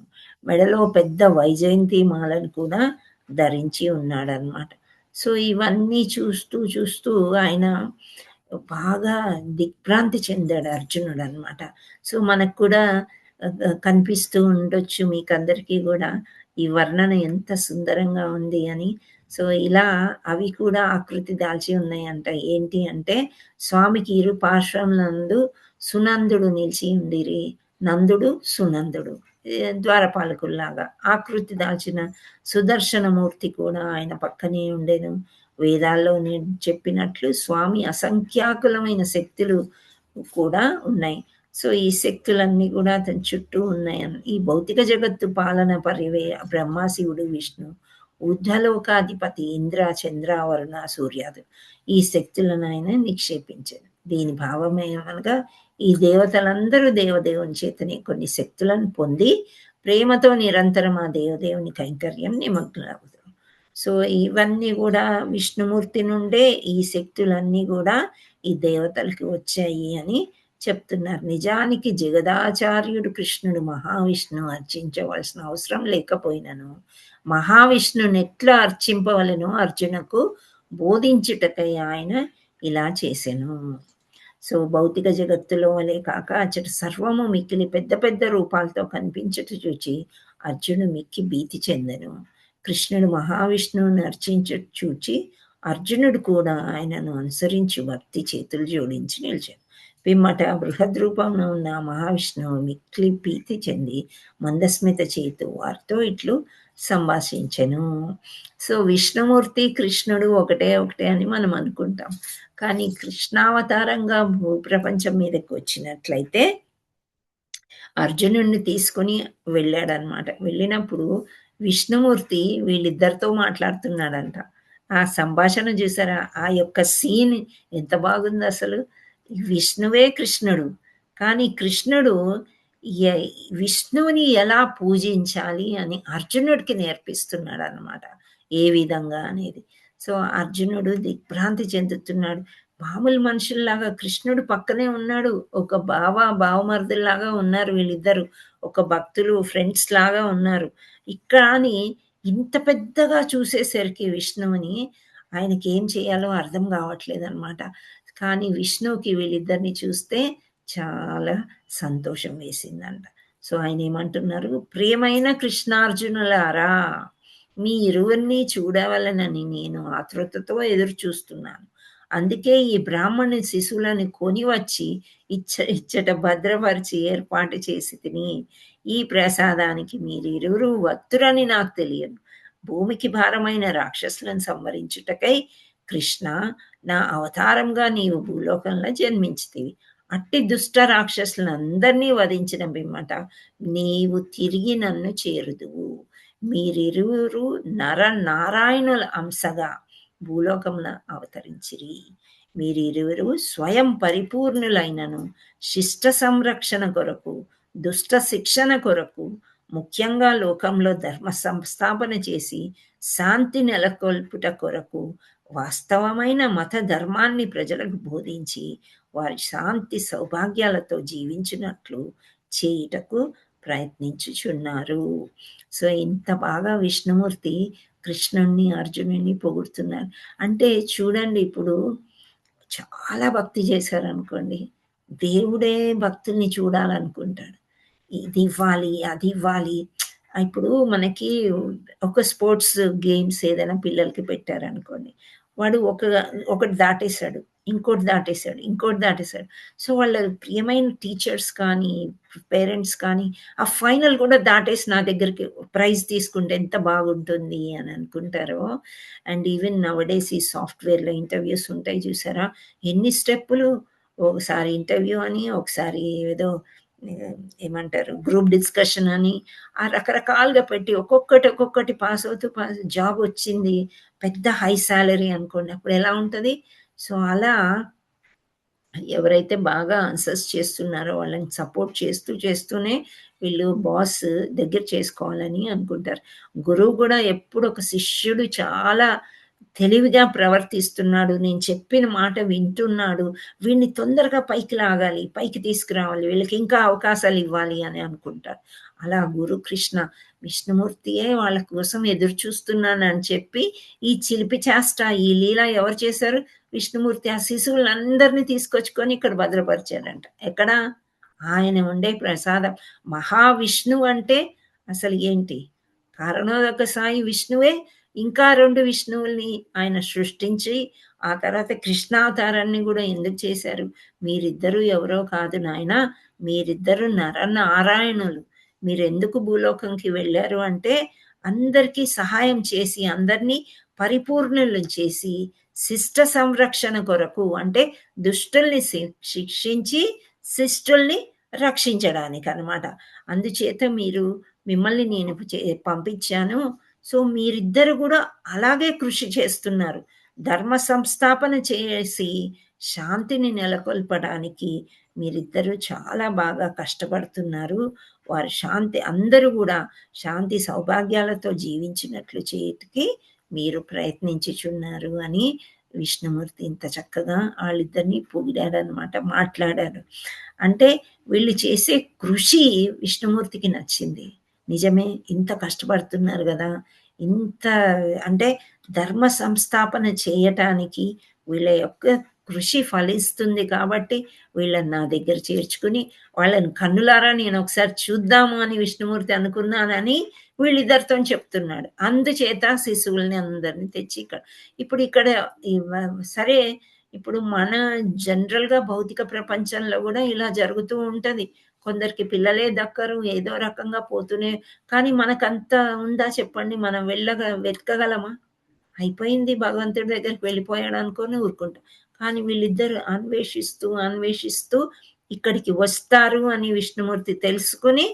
మెడలో పెద్ద వైజయంతి మాలను కూడా ధరించి ఉన్నాడనమాట. సో ఇవన్నీ చూస్తూ చూస్తూ ఆయన బాగా దిగ్భ్రాంతి చెందాడు అర్జునుడు అనమాట. సో మనకు కూడా కనిపిస్తూ ఉండొచ్చు మీకు అందరికీ కూడా ఈ వర్ణన ఎంత సుందరంగా ఉంది అని. సో ఇలా అవి కూడా ఆకృతి దాల్చి ఉన్నాయంట. ఏంటి అంటే స్వామికి ఇరు పార్శ్వములందు సునందుడు నిలిచి ఉండిరి. నందుడు సునందుడు ద్వారపాలకుల్లాగా ఆకృతి దాల్చిన సుదర్శనమూర్తి కూడా ఆయన పక్కనే ఉండెను. వేదాల్లో నేను చెప్పినట్లు స్వామి అసంఖ్యాకులమైన శక్తులు కూడా ఉన్నాయి. సో ఈ శక్తులన్నీ కూడా అతని చుట్టూ ఉన్నాయని. ఈ భౌతిక జగత్తు పాలన పరివే బ్రహ్మ, శివుడు, విష్ణు, ఊర్ధ్వలోకాధిపతి ఇంద్ర, చంద్ర, వరుణ, సూర్యాదు ఈ శక్తులను ఆయన నిక్షేపించారు. దీని భావమేమనగా ఈ దేవతలందరూ దేవదేవుని చేతనే కొన్ని శక్తులను పొంది ప్రేమతో నిరంతరం ఆ దేవదేవుని కైంకర్యం నిమగ్నమవుతారు. సో ఇవన్నీ కూడా విష్ణుమూర్తి నుండే ఈ శక్తులన్నీ కూడా ఈ దేవతలకి వచ్చాయి అని చెప్తున్నారు. నిజానికి జగదాచార్యుడు కృష్ణుడు మహావిష్ణువు అర్చించవలసిన అవసరం లేకపోయినను మహావిష్ణుని ఎట్లా అర్చింపవలనో అర్జునకు బోధించుటకై ఆయన ఇలా చేసెను. సో భౌతిక జగత్తులో వలె కాక అచ్చట సర్వము మిక్కిలి పెద్ద పెద్ద రూపాలతో కనిపించుట చూచి అర్జునుడు మిక్కి భీతి చెందెను. కృష్ణుడు మహావిష్ణువుని అర్చించుట చూచి అర్జునుడు కూడా ఆయనను అనుసరించి భక్తి చేతులు జోడించి నిలిచాడు. పిమ్మట బృహద్రూపంలో ఉన్న మహావిష్ణువు మిక్కిలి భీతి చెంది మందస్మిత చేతు వారితో ఇట్లు సంభాషించెను. సో విష్ణుమూర్తి కృష్ణుడు ఒకటే అని మనం అనుకుంటాం. కానీ కృష్ణావతారంగా భూప్రపంచం మీదకి వచ్చినట్లయితే అర్జునుడిని తీసుకుని వెళ్ళాడనమాట. వెళ్ళినప్పుడు విష్ణుమూర్తి వీళ్ళిద్దరితో మాట్లాడుతున్నాడంట. ఆ సంభాషణ చూసారా, ఆ యొక్క సీన్ ఎంత బాగుంది అసలు. విష్ణువే కృష్ణుడు, కానీ కృష్ణుడు విష్ణువుని ఎలా పూజించాలి అని అర్జునుడికి నేర్పిస్తున్నాడు అన్నమాట, ఏ విధంగా అనేది. సో అర్జునుడు దిగ్భ్రాంతి చెందుతున్నాడు. మామూలు మనుషుల్లాగా కృష్ణుడు పక్కనే ఉన్నాడు, ఒక బావమరుదుల్లాగా ఉన్నారు వీళ్ళిద్దరు, ఒక భక్తులు ఫ్రెండ్స్ లాగా ఉన్నారు. కానీ ఇంత పెద్దగా చూసేసరికి విష్ణువుని ఆయనకి ఏం చేయాలో అర్థం కావట్లేదు అనమాట. కానీ విష్ణువుకి వీళ్ళిద్దరిని చూస్తే చాలా సంతోషం వేసిందంట. సో ఆయన ఏమంటున్నారు, ప్రియమైన కృష్ణార్జునులారా, మీ ఇరువురిని చూడవలనని నేను ఆతృతతో ఎదురు చూస్తున్నాను. అందుకే ఈ బ్రాహ్మణి శిశువులను కొని వచ్చి ఇచ్చట భద్రపరిచి ఏర్పాటు చేసి తిని, ఈ ప్రసాదానికి మీరిరువురు వత్తురని నాకు తెలియదు. భూమికి భారమైన రాక్షసులను సంహరించుటకై కృష్ణ, నా అవతారంగా నీవు భూలోకంలో జన్మించితివి. అట్టి దుష్ట రాక్షసులందరినీ వధించిన పిమ్మట నీవు తిరిగి నన్ను చేరుదువు. మీరిరువురు నారాయణుల అంశగా భూలోకమున అవతరించిరి. మీరిరువురు స్వయం పరిపూర్ణులైనను శిష్ట సంరక్షణ కొరకు, దుష్ట శిక్షణ కొరకు, ముఖ్యంగా లోకంలో ధర్మ సంస్థాపన చేసి శాంతి నెలకొల్పుట కొరకు వాస్తవమైన మత ధర్మాన్ని ప్రజలకు బోధించి వారి శాంతి సౌభాగ్యాలతో జీవించినట్లు చేయుటకు ప్రయత్నించుచున్నారు. సో ఇంత బాగా విష్ణుమూర్తి కృష్ణుణ్ణి అర్జునుడిని పొగుడుతున్నారు. అంటే చూడండి, ఇప్పుడు చాలా భక్తి చేశారనుకోండి, దేవుడే భక్తుల్ని చూడాలనుకుంటాడు. ఇది ఇవ్వాలి, అది ఇవ్వాలి. ఇప్పుడు మనకి ఒక స్పోర్ట్స్ గేమ్స్ ఏదైనా పిల్లలకి పెట్టారనుకోండి, వాడు ఒకటి దాటేశాడు, ఇంకోటి దాటేశాడు. సో వాళ్ళ ప్రియమైన టీచర్స్ కానీ పేరెంట్స్ కానీ ఆ ఫైనల్ కూడా దాటేసి నా దగ్గరికి ప్రైజ్ తీసుకుంటే ఎంత బాగుంటుంది అని అనుకుంటారో. అండ్ ఈవెన్ నవడేస్ ఈ సాఫ్ట్వేర్లో ఇంటర్వ్యూస్ ఉంటాయి చూసారా, ఎన్ని స్టెప్పులు. ఒకసారి ఇంటర్వ్యూ అని, ఒకసారి ఏదో ఏమంటారు గ్రూప్ డిస్కషన్ అని, ఆ రకరకాలుగా పెట్టి ఒక్కొక్కటి పాస్ అవుతూ జాబ్ వచ్చింది, పెద్ద హై శాలరీ అనుకోండి, అప్పుడు ఎలా ఉంటుంది. సో అలా ఎవరైతే బాగా ఆన్సర్స్ చేస్తున్నారో వాళ్ళని సపోర్ట్ చేస్తూనే వీళ్ళు బాస్ దగ్గర చేసుకోవాలని అనుకుంటారు. గురువు కూడా ఎప్పుడు ఒక శిష్యుడు చాలా తెలివిగా ప్రవర్తిస్తున్నాడు, నేను చెప్పిన మాట వింటున్నాడు, వీడిని తొందరగా పైకి లాగాలి, పైకి తీసుకురావాలి, వీళ్ళకి ఇంకా అవకాశాలు ఇవ్వాలి అని అనుకుంటారు. అలా గురు కృష్ణ విష్ణుమూర్తియే వాళ్ళ కోసం ఎదురు చూస్తున్నానని చెప్పి ఈ చిలిపి చేష్ట, ఈ లీల ఎవరు చేశారు? విష్ణుమూర్తి. ఆ శిశువులందరినీ తీసుకొచ్చుకొని ఇక్కడ భద్రపరిచారంట. ఎక్కడ? ఆయన ఉండే ప్రసాదం. మహావిష్ణువు అంటే అసలు ఏంటి? కారణోదక సాయి విష్ణువే ఇంకా 2 విష్ణువుల్ని ఆయన సృష్టించి ఆ తర్వాత కృష్ణావతారాన్ని కూడా ఎందుకు చేశారు? మీరిద్దరూ ఎవరో కాదు నాయన, మీరిద్దరు నరనారాయణులు. మీరు ఎందుకు భూలోకంకి వెళ్ళారు అంటే అందరికీ సహాయం చేసి, అందరినీ పరిపూర్ణులను చేసి, శిష్ట సంరక్షణ కొరకు, అంటే దుష్టుల్ని శిక్షించి శిష్టుల్ని రక్షించడానికి అన్నమాట. అందుచేత మిమ్మల్ని నేను పంపించాను. సో మీరిద్దరు కూడా అలాగే కృషి చేస్తున్నారు. ధర్మ సంస్థాపన చేసి శాంతిని నెలకొల్పడానికి మీరిద్దరూ చాలా బాగా కష్టపడుతున్నారు. వారి శాంతి, అందరూ కూడా శాంతి సౌభాగ్యాలతో జీవించినట్లు చేయటికి మీరు ప్రయత్నించుచున్నారు అని విష్ణుమూర్తి ఇంత చక్కగా వాళ్ళిద్దరిని పొగిడారనమాట, మాట్లాడారు. అంటే వీళ్ళు చేసే కృషి విష్ణుమూర్తికి నచ్చింది. నిజమే, ఇంత కష్టపడుతున్నారు కదా, ఇంత అంటే ధర్మ సంస్థాపన చేయటానికి వీళ్ళ యొక్క కృషి ఫలిస్తుంది కాబట్టి వీళ్ళని నా దగ్గర చేర్చుకుని వాళ్ళని కన్నులారా నేను ఒకసారి చూద్దాము అని విష్ణుమూర్తి అనుకున్నానని వీళ్ళిద్దరితో చెప్తున్నాడు. అందుచేత శిశువుల్ని అందరినీ తెచ్చి ఇక్కడ సరే, ఇప్పుడు మన జనరల్గా భౌతిక ప్రపంచంలో కూడా ఇలా జరుగుతూ ఉంటది. కొందరికి పిల్లలే దక్కరు, ఏదో రకంగా పోతూనే. కానీ మనకంత ఉందా చెప్పండి? మనం వెతకగలమా? అయిపోయింది, భగవంతుడి దగ్గరికి వెళ్ళిపోయాడు అనుకొని ఊరుకుంటాం. కానీ వీళ్ళిద్దరు అన్వేషిస్తూ ఇక్కడికి వస్తారు అని విష్ణుమూర్తి తెలుసుకుని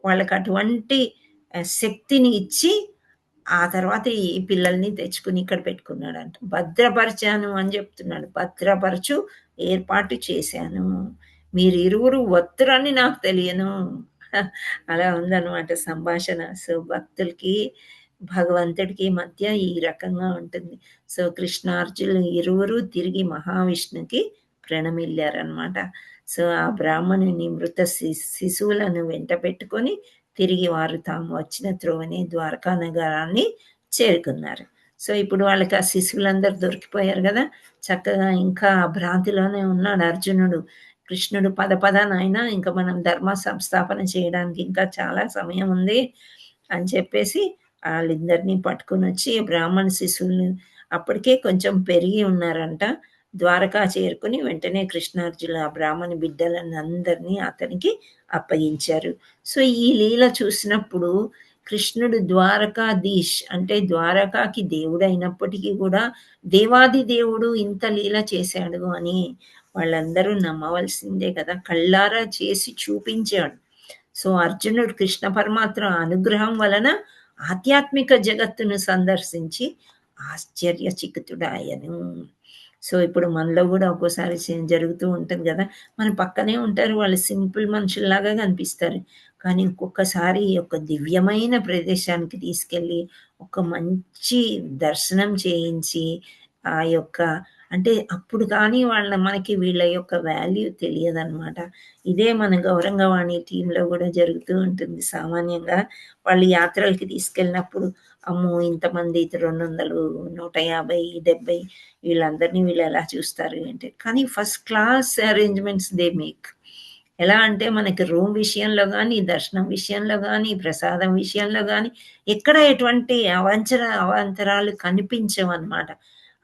వాళ్ళకి అటువంటి శక్తిని ఇచ్చి ఆ తర్వాత ఈ పిల్లల్ని తెచ్చుకుని ఇక్కడ పెట్టుకున్నాడంట. భద్రపరిచాను అని చెప్తున్నాడు. భద్రపరచు ఏర్పాటు చేశాను, మీరిరువురు వత్తురని నాకు తెలియను. అలా ఉందన్నమాట సంభాషణ. సో భక్తులకి భగవంతుడికి మధ్య ఈ రకంగా ఉంటుంది. సో కృష్ణార్జునులు ఇరువురు తిరిగి మహావిష్ణుకి ప్రణమిల్లారనమాట. సో ఆ బ్రాహ్మణుని మృత శిశువులను వెంట పెట్టుకొని తిరిగి వారు తాము వచ్చిన త్రోవని ద్వారకా నగరాన్ని చేరుకున్నారు. సో ఇప్పుడు వాళ్ళకి ఆ శిశువులందరూ దొరికిపోయారు కదా, చక్కగా ఇంకా ఆ భ్రాంతిలోనే ఉన్నాడు అర్జునుడు. కృష్ణుడు పద నాయన ఇంకా మనం ధర్మ సంస్థాపన చేయడానికి ఇంకా చాలా సమయం ఉంది అని చెప్పేసి వాళ్ళిద్దరినీ పట్టుకొని వచ్చి బ్రాహ్మణ శిశువుల్ని అప్పటికే కొంచెం పెరిగి ఉన్నారంట. ద్వారకా చేరుకుని వెంటనే కృష్ణార్జునులు ఆ బ్రాహ్మణ బిడ్డలను అందరినీ అతనికి అప్పగించారు. సో ఈ లీల చూసినప్పుడు కృష్ణుడు ద్వారకాధీష్ అంటే ద్వారకాకి దేవుడు అయినప్పటికీ కూడా దేవాది దేవుడు ఇంత లీల చేశాడు అని వాళ్ళందరూ నమ్మవలసిందే కదా, కళ్ళారా చేసి చూపించాడు. సో అర్జునుడు కృష్ణ పరమాత్మ అనుగ్రహం వలన ఆధ్యాత్మిక జగత్తును సందర్శించి ఆశ్చర్యచకితుడాయను. సో ఇప్పుడు మనలో కూడా ఒక్కోసారి జరుగుతూ ఉంటుంది కదా, మన పక్కనే ఉంటారు, వాళ్ళు సింపుల్ మనుషుల్లాగా కనిపిస్తారు, కానీ ఒక్కొక్కసారి ఒక దివ్యమైన ప్రదేశానికి తీసుకెళ్ళి ఒక మంచి దర్శనం చేయించి ఆ యొక్క అంటే అప్పుడు కానీ మనకి వీళ్ళ యొక్క వాల్యూ తెలియదన్నమాట. ఇదే మన గౌరంగవాణి టీంలో కూడా జరుగుతూ ఉంటుంది. సామాన్యంగా వాళ్ళు యాత్రలకి తీసుకెళ్ళినప్పుడు అమ్మో ఇంతమంది 200, 150, 70 వీళ్ళందరినీ వీళ్ళు ఎలా చూస్తారు అంటే, కానీ first class arrangements they make. ఎలా అంటే మనకి రూమ్ విషయంలో కానీ, దర్శనం విషయంలో కానీ, ప్రసాదం విషయంలో కానీ ఎక్కడ ఎటువంటి అవాంతరాలు కనిపించవు అన్నమాట.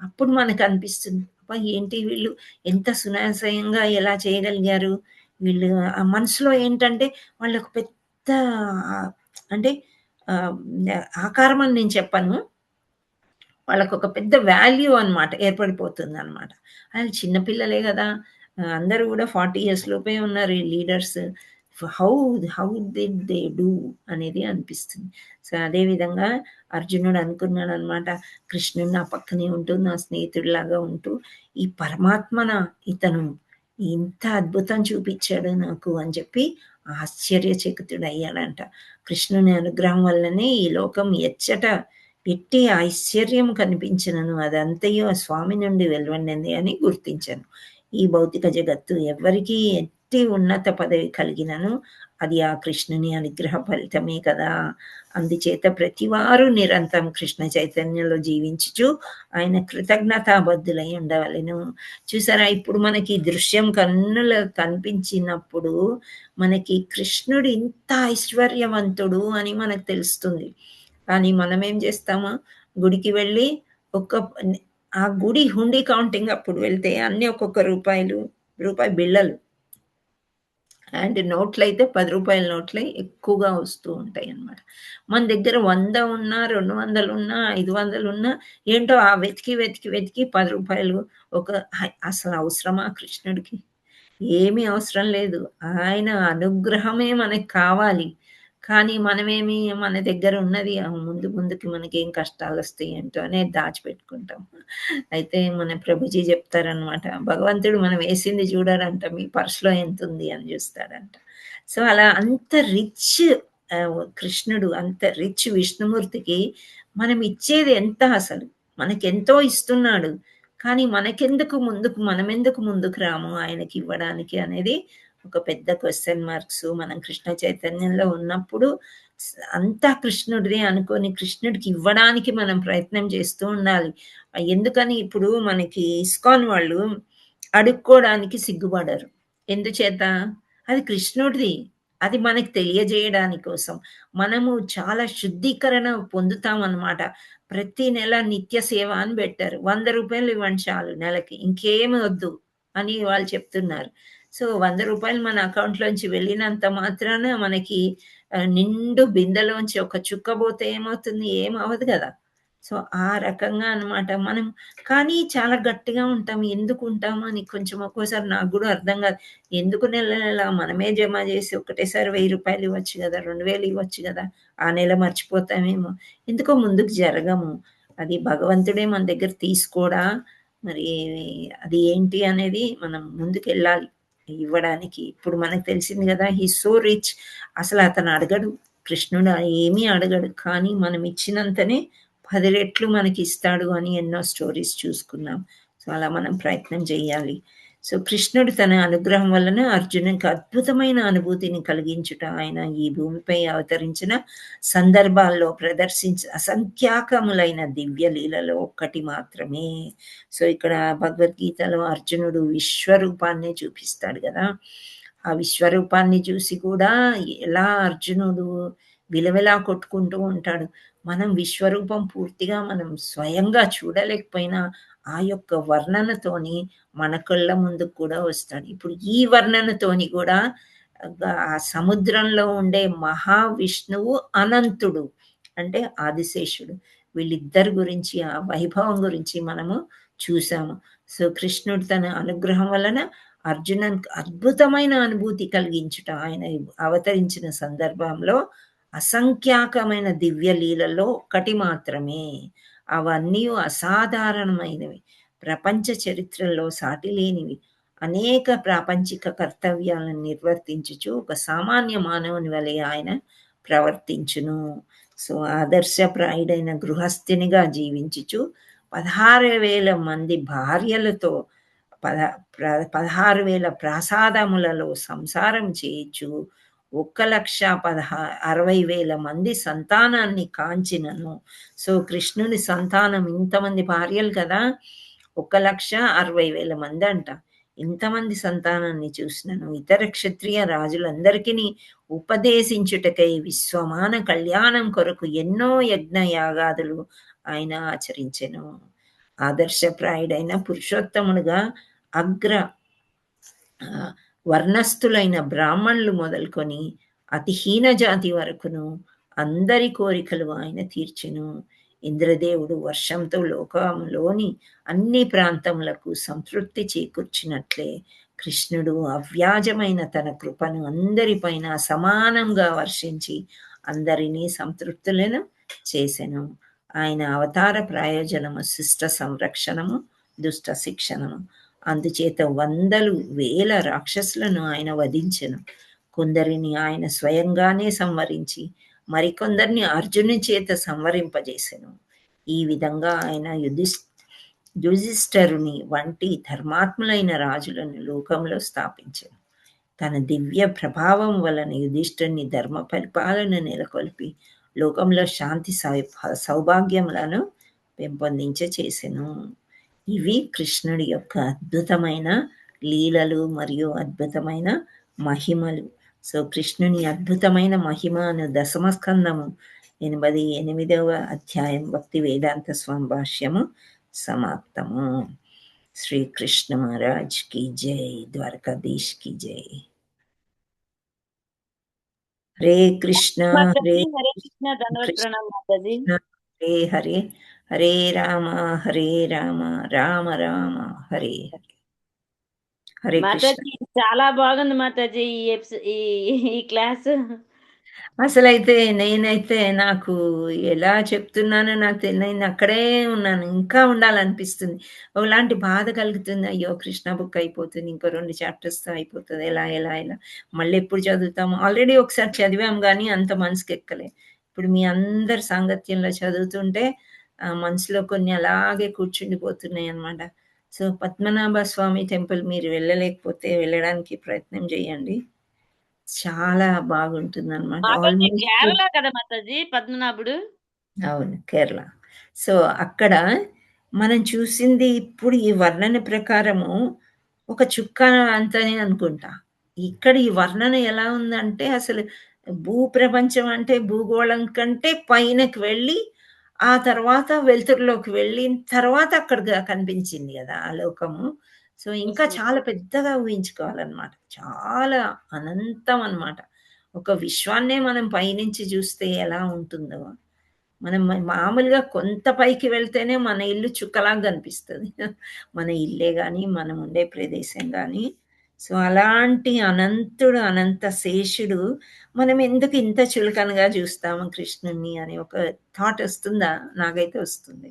అప్పుడు మనకు అనిపిస్తుంది అబ్బా ఏంటి వీళ్ళు ఎంత సునాయాసంగా ఎలా చేయగలిగారు వీళ్ళు. ఆ మనసులో ఏంటంటే వాళ్ళకు పెద్ద అంటే ఆకారం అని నేను చెప్పను, వాళ్ళకు ఒక పెద్ద వాల్యూ అన్నమాట ఏర్పడిపోతుంది అన్నమాట. అది చిన్నపిల్లలే కదా, అందరూ కూడా 40 years లోపే ఉన్నారు ఈ leaders. How did they do అనేది అనిపిస్తుంది. సో అదేవిధంగా అర్జునుడు అనుకున్నాడు అనమాట, కృష్ణుడు నా పక్కనే ఉంటూ నా స్నేహితుడిలాగా ఉంటూ ఈ పరమాత్మన ఇతను ఇంత అద్భుతం చూపించాడు నాకు అని చెప్పి ఆశ్చర్యచకితుడు అయ్యాడంట. కృష్ణుని అనుగ్రహం వల్లనే ఈ లోకం ఎట్టి ఐశ్వర్యం కనిపించినను అదంతయో స్వామి నుండి వెలువడింది అని గుర్తించాను. ఈ భౌతిక జగత్తు ఎవరికి ఎట్టి ఉన్నత పదవి కలిగినను అది ఆ కృష్ణుని అనుగ్రహ ఫలితమే కదా. అందుచేత ప్రతివారు నిరంతరం కృష్ణ చైతన్యంలో జీవించుచు ఆయన కృతజ్ఞతాబద్ధులై ఉండవలెను. చూసారా, ఇప్పుడు మనకి దృశ్యం కన్నులు కనిపించినప్పుడు మనకి కృష్ణుడు ఇంత ఐశ్వర్యవంతుడు అని మనకు తెలుస్తుంది. కానీ మనం ఏం చేస్తామా, గుడికి వెళ్ళి ఆ గుడి హుండీ కౌంటింగ్ అప్పుడు వెళ్తే అన్ని ఒక్కొక్క రూపాయి బిళ్ళలు అండ్ నోట్లు అయితే 10 రూపాయల నోట్లే ఎక్కువగా వస్తూ ఉంటాయి అన్నమాట. మన దగ్గర 100 ఉన్నా 200 ఉన్నా 500 ఉన్నా ఏంటో ఆ వెతికి 10 రూపాయలు అసలు అవసరమా కృష్ణుడికి? ఏమీ అవసరం లేదు, ఆయన అనుగ్రహమే మనకి కావాలి. కానీ మనమేమి మన దగ్గర ఉన్నది ముందుకి మనకేం కష్టాలు వస్తాయి ఏంటో అనేది దాచిపెట్టుకుంటాం. అయితే మన ప్రభుజీ చెప్తారనమాట, భగవంతుడు మనం వేసింది చూడారంట, మీ పర్సులో ఎంత ఉంది అని చూస్తాడంట. సో అలా అంత రిచ్ కృష్ణుడు, అంత రిచ్ విష్ణుమూర్తికి మనం ఇచ్చేది ఎంత, అసలు మనకెంతో ఇస్తున్నాడు, కానీ మనమెందుకు ముందుకు రాము ఆయనకి ఇవ్వడానికి అనేది ఒక పెద్ద క్వశ్చన్ మార్క్స్. మనం కృష్ణ చైతన్యంలో ఉన్నప్పుడు అంతా కృష్ణుడిదే అనుకొని కృష్ణుడికి ఇవ్వడానికి మనం ప్రయత్నం చేస్తూ ఉండాలి. ఎందుకని ఇప్పుడు మనకి ఇస్కాన్ వాళ్ళు అడుక్కోవడానికి సిగ్గుపడరు, ఎందుచేత? అది కృష్ణుడిది, అది మనకి తెలియజేయడానికి కోసం. మనము చాలా శుద్ధీకరణ పొందుతామన్నమాట. ప్రతి నెల నిత్య సేవ అని పెట్టారు, 100 రూపాయలు ఇవ్వండి చాలు నెలకి, ఇంకేమి వద్దు అని వాళ్ళు చెప్తున్నారు. సో 100 రూపాయలు మన అకౌంట్లోంచి వెళ్ళినంత మాత్రాన మనకి నిండు బిందెలోంచి ఒక చుక్క పోతే ఏమవుతుంది? ఏమవదు కదా. సో ఆ రకంగా అన్నమాట మనం. కానీ చాలా గట్టిగా ఉంటాం. ఎందుకు ఉంటాము అని కొంచెం ఒక్కోసారి నాకు కూడా అర్థం కాదు. ఎందుకు నెల మనమే జమ చేసి ఒకటేసారి 1000 రూపాయలు ఇవ్వచ్చు కదా, 2000 ఇవ్వచ్చు కదా, ఆ నెల మర్చిపోతామేమో, ఎందుకో ముందుకు జరగము. అది భగవంతుడే మన దగ్గర తీసుకోడా, మరి అది ఏంటి అనేది మనం ముందుకు వెళ్ళాలి ఇవ్వడానికి. ఇప్పుడు మనకు తెలిసింది కదా, హీ సో రిచ్, అసలు అతను అడగడు, కృష్ణుడు ఏమీ అడగడు, కానీ మనం ఇచ్చినంతనే 10 రెట్లు మనకి ఇస్తాడు అని ఎన్నో స్టోరీస్ చూసుకున్నాం. సో అలా మనం ప్రయత్నం చేయాలి. సో కృష్ణుడు తన అనుగ్రహం వలన అర్జునునికి అద్భుతమైన అనుభూతిని కలిగించుట, ఆయన ఈ భూమిపై అవతరించిన సందర్భాల్లో అసంఖ్యాకములైన దివ్య లీలలో ఒక్కటి మాత్రమే. సో ఇక్కడ భగవద్గీతలో అర్జునుడు విశ్వరూపాన్ని చూపిస్తాడు కదా, ఆ విశ్వరూపాన్ని చూసి కూడా ఎలా అర్జునుడు విలవిలా కొట్టుకుంటూ ఉంటాడు. మనం విశ్వరూపం పూర్తిగా మనం స్వయంగా చూడలేకపోయినా ఆ యొక్క వర్ణనతోని మన కళ్ళ ముందుకు కూడా వస్తాడు. ఇప్పుడు ఈ వర్ణనతోని కూడా ఆ సముద్రంలో ఉండే మహావిష్ణువు అనంతుడు అంటే ఆదిశేషుడు, వీళ్ళిద్దరి గురించి ఆ వైభవం గురించి మనము చూసాము. సో కృష్ణుడు తన అనుగ్రహం వలన అర్జునునికి అద్భుతమైన అనుభూతి కలిగించుట, ఆయన అవతరించిన సందర్భంలో అసంఖ్యాకమైన దివ్య లీలలో ఒక్కటి మాత్రమే. అవన్నీ అసాధారణమైనవి, ప్రపంచ చరిత్రలో సాటి లేనివి. అనేక ప్రాపంచిక కర్తవ్యాలను నిర్వర్తించుచు ఒక సామాన్య మానవుని వలె ఆయన ప్రవర్తించును. సో ఆదర్శప్రాయుడైన గృహస్థినిగా జీవించుచు 16,000 మంది భార్యలతో 16,000 ప్రాసాదములలో సంసారం చేయొచ్చు 1,60,000 మంది సంతానాన్ని కాంచినను. సో కృష్ణుని సంతానం ఇంతమంది భార్యలు కదా, 1,60,000 మంది అంట. ఇంతమంది సంతానాన్ని చూసినను ఇతర క్షత్రియ రాజులందరికీ ఉపదేశించుటకై విశ్వమాన కళ్యాణం కొరకు ఎన్నో యజ్ఞ యాగాదులు ఆయన ఆచరించెను. ఆదర్శప్రాయుడైన పురుషోత్తముడుగా అగ్ర వర్ణస్థులైన బ్రాహ్మణులు మొదలుకొని అతిహీన జాతి వరకును అందరి కోరికలు ఆయన తీర్చెను. ఇంద్రదేవుడు వర్షంతో లోకంలోని అన్ని ప్రాంతములకు సంతృప్తి చేకూర్చినట్లే కృష్ణుడు అవ్యాజమైన తన కృపను అందరిపైన సమానంగా వర్షించి అందరినీ సంతృప్తులను చేసెను. ఆయన అవతార ప్రయోజనము శిష్ట సంరక్షణము, దుష్ట శిక్షణము. అందుచేత 100,000 రాక్షసులను ఆయన వధించెను. కొందరిని ఆయన స్వయంగానే సంవరించి మరికొందరిని అర్జుని చేత సంవరింపజేసెను. ఈ విధంగా ఆయన యుధిష్ఠరుని వంటి ధర్మాత్ములైన రాజులను లోకంలో స్థాపించెను. తన దివ్య ప్రభావం వలన యుధిష్ఠుని ధర్మ పరిపాలన నెలకొల్పి లోకంలో శాంతి సౌభాగ్యములను పెంపొందించేసెను. ఇవి కృష్ణుడి యొక్క అద్భుతమైన లీలలు మరియు అద్భుతమైన మహిమలు. సో కృష్ణుని అద్భుతమైన మహిమ అను దశమస్కందము 88వ అధ్యాయం భక్తి వేదాంత స్వామి భాష్యము సమాప్తము. శ్రీకృష్ణ మహారాజ్ కి జై, ద్వారకాధీష్ కి జై. హరే కృష్ణ హరే కృష్ణ, దండవత్ ప్రణామ్ మాతాజీ. హరే హరే, హరే రామ హరే రామ, రామ రామ హరే హరే. హరే కృష్ణ. మాతాజీ చాలా బాగుంది మాతాజీ ఈ క్లాస్. అసలైతే నేనైతే నాకు ఎలా చెప్తున్నానో నాకు నేను అక్కడే ఉన్నాను, ఇంకా ఉండాలనిపిస్తుంది. ఒకలాంటి బాధ కలుగుతుంది, అయ్యో కృష్ణ బుక్ అయిపోతుంది, ఇంకో 2 చాప్టర్స్తో అయిపోతుంది, ఎలా ఎలా ఎలా మళ్ళీ ఎప్పుడు చదువుతాము. ఆల్రెడీ ఒకసారి చదివాం కానీ అంత మనసుకి ఎక్కలే. ఇప్పుడు మీ అందరి సాంగత్యంలో చదువుతుంటే మనసులో కొన్ని అలాగే కూర్చుండిపోతున్నాయి అన్నమాట. సో పద్మనాభ స్వామి టెంపుల్ మీరు వెళ్ళలేకపోతే వెళ్ళడానికి ప్రయత్నం చేయండి, చాలా బాగుంటుంది అనమాట. కేరళ కదా మాతాజీ పద్మనాభుడు? అవును, కేరళ. సో అక్కడ మనం చూసింది ఇప్పుడు ఈ వర్ణన ప్రకారము ఒక చుక్క అంతనే అనుకుంటా. ఇక్కడ ఈ వర్ణన ఎలా ఉందంటే అసలు భూప్రపంచం అంటే భూగోళం కంటే పైనకి వెళ్ళి ఆ తర్వాత వెలుతురులోకి వెళ్ళిన తర్వాత అక్కడ కనిపించింది కదా ఆ లోకము. సో ఇంకా చాలా పెద్దగా ఊహించుకోవాలన్నమాట, చాలా అనంతం అన్నమాట. ఒక విశ్వాన్నే మనం పైనుంచి చూస్తే ఎలా ఉంటుందో, మనం మామూలుగా కొంత పైకి వెళ్తేనే మన ఇల్లు చుక్కలాగా కనిపిస్తుంది, మన ఇల్లే కానీ మనం ఉండే ప్రదేశం కానీ. సో అలాంటి అనంతుడు, అనంత శేషుడు, మనం ఎందుకు ఇంత చులకనగా చూస్తాము కృష్ణుని అని ఒక థాట్ వస్తుందా? నాకైతే వస్తుంది.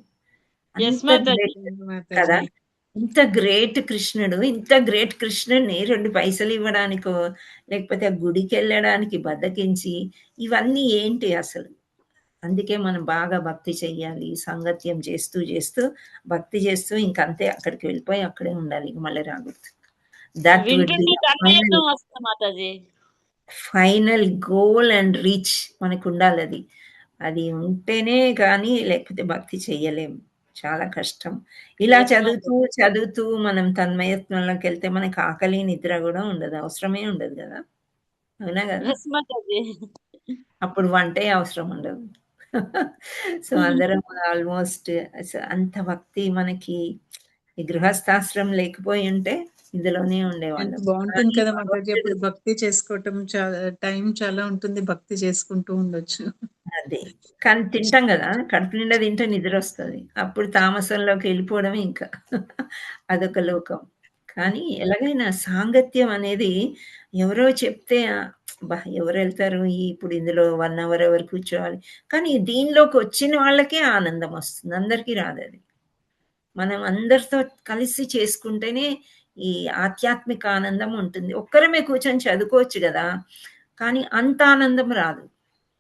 కదా, ఇంత గ్రేట్ కృష్ణుడు, ఇంత గ్రేట్ కృష్ణుడిని 2 పైసలు ఇవ్వడానికో లేకపోతే ఆ గుడికి వెళ్ళడానికి బద్దకించి ఇవన్నీ ఏంటి అసలు? అందుకే మనం బాగా భక్తి చెయ్యాలి, సంగత్యం చేస్తూ చేస్తూ భక్తి చేస్తూ ఇంకంతే, అక్కడికి వెళ్ళిపోయి అక్కడే ఉండాలి, మళ్ళీ రాకూడదు. దట్ వుడ్ బి వింటుంటే దండయజ్ఞం వస్తుంది మాతాజీ. ఫైనల్ గోల్ అండ్ రీచ్ మనకుండాలది. అది ఉంటేనే కానీ లేకపోతే భక్తి చెయ్యలేము. చాలా కష్టం. ఇలా యెస్ చదువుతూ, మాతాజీ. చదువుతూ మనం తన్మయత్వంలోకెళ్తే మనకు ఆకలి, నిద్ర గూడా ఉండదు. అవసరమే ఉండదు గదా! అవునా గదా! యెస్ మాతాజీ. అప్పుడు వంటే అవసరం ఉండదు. సో, అందరం ఆల్‌మోస్ట్ అంత భక్తి మనకి ఈ గృహస్థాశ్రమం లేకపోయుంటే ఇందులోనే ఎంత ఉండేవాళ్ళం. బావుంటుంది కానీ కదా మాతాజీ! భగవంతుడు అప్పుడు భక్తి చేసుకోవటం టైం చాలా ఉంటుంది. భక్తి చేసుకుంటూ ఉండొచ్చు. అదే. కానీ తింటాం గదా! కడుపు నిండా తింటే నిద్రొస్తది. అప్పుడు తామసంలోకి వెళ్ళిపోవడమే ఇంకా. అదొక లోకం. కానీ ఎలాగైనా సాంగత్యం అనేది ఎవరో చెప్తే అబ్బా! ఎవరెళ్తారు ఇప్పుడు ఇందులో 1 అవర్ ఎవరు కూర్చోవాలి. కానీ దీనిలోకొచ్చిన వాళ్ళకే ఆనందమొస్తుంది. అందరికీ రాదది. మనం అందరితో కలిసి చేసుకుంటేనే ఈ ఆధ్యాత్మిక ఆనందం ఉంటుంది. ఒక్కరమే కూర్చొని చదువుకోవచ్చు గదా! కానీ అంత ఆనందం రాదు.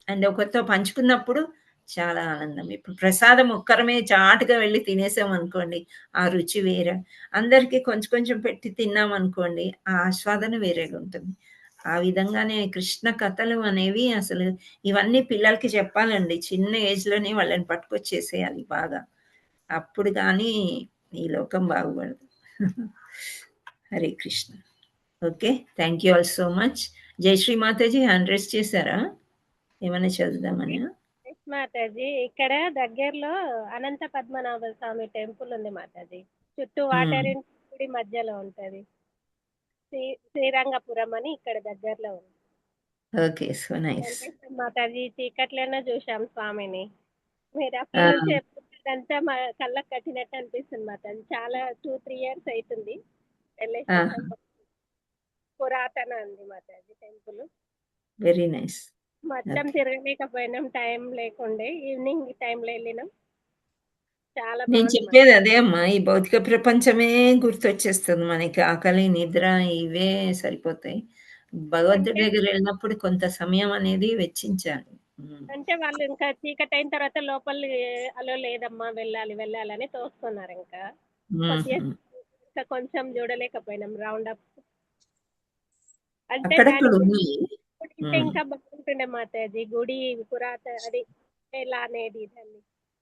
అండ్ ఒకరితో పంచుకున్నప్పుడు చాలా ఆనందం. ఇప్పుడు ప్రసాదం ఒక్కరమే చాటుగా వెళ్లి తినేసామనుకోండి, ఆ రుచి వేరే. అందరికి కొంచెం కొంచెం పెట్టి తిన్నామనుకోండి, ఆ ఆస్వాదన వేరేగా ఉంటుంది. ఆ విధంగానే కృష్ణ కథలు అనేవి అసలు ఇవన్నీ పిల్లలకి చెప్పాలండి. చిన్న ఏజ్‌లోనే వాళ్ళని పట్టుకొచ్చేసేయాలి బాగా. అప్పుడు గానీ ఈ లోకం బాగుపడదు. Hare Krishna. Okay. Thank you all so much. Jayashree మాతాజీ హ్యాండ్ రైజ్ చేశారా? ఏమన్నా చదువుదామనా? ఎస్ మాతాజీ. ఇక్కడ దగ్గరలో అనంత పద్మనాభ స్వామి టెంపుల్ ఉంది మాతాజీ. చుట్టూ వాటర్ గుడి మధ్యలో ఉంటది. శ్రీరంగపురం అని ఇక్కడ దగ్గరలో ఉంది. ఓకే. So nice. వెంకటేశ్వర మాతాజీ చీకట్లోనే చూసాం స్వామిని. మీరు ఆ! అప్పటి నుంచి చెప్తుంటే అదంతా మా కళ్ళకు కట్టినట్టు అనిపిస్తుంది మాతాజీ. చాలా 2, 3 ఇయర్స్ అవుతుంది వెళ్ళేసి ఆహా! వచ్చాం. పురాతన ఉంది మాతాజీ టెంపుల్. Very nice. మొత్తం ఓకే. తిరగలేకపోయినాం, టైం లేకుండే. ఈవినింగ్ టైంలో వెళ్ళినాం. చాలా నేను బాగుంది చెప్పేది అదే అమ్మా. ఈ భౌతిక ప్రపంచమే గుర్తొచ్చేస్తుంది మనకి. ఆకలి, నిద్ర ఇవే సరిపోతాయి. భగవంతుడి అంటే దగ్గరెళ్ళినప్పుడు కొంత సమయం అనేది వెచ్చించాలి. హ్మ్. అంటే వాళ్ళు ఇంకా చీకటి అయిన తర్వాత లోపలి అలో లేదమ్మా వెళ్ళాలి వెళ్ళాలని తోస్తున్నారు ఇంకా. కొద్దిగా హుహు. ఇంకా కొంచెం చూడలేకపోయినాం రౌండ్ అప్. అంటే దాని అక్కడక్కడ గురించి ఉన్నాయి. ఉంటే హ్మ్. ఇంకా బాగుంటుండే మాతాజీ. గుడి అది ఎలా అనేది దాన్ని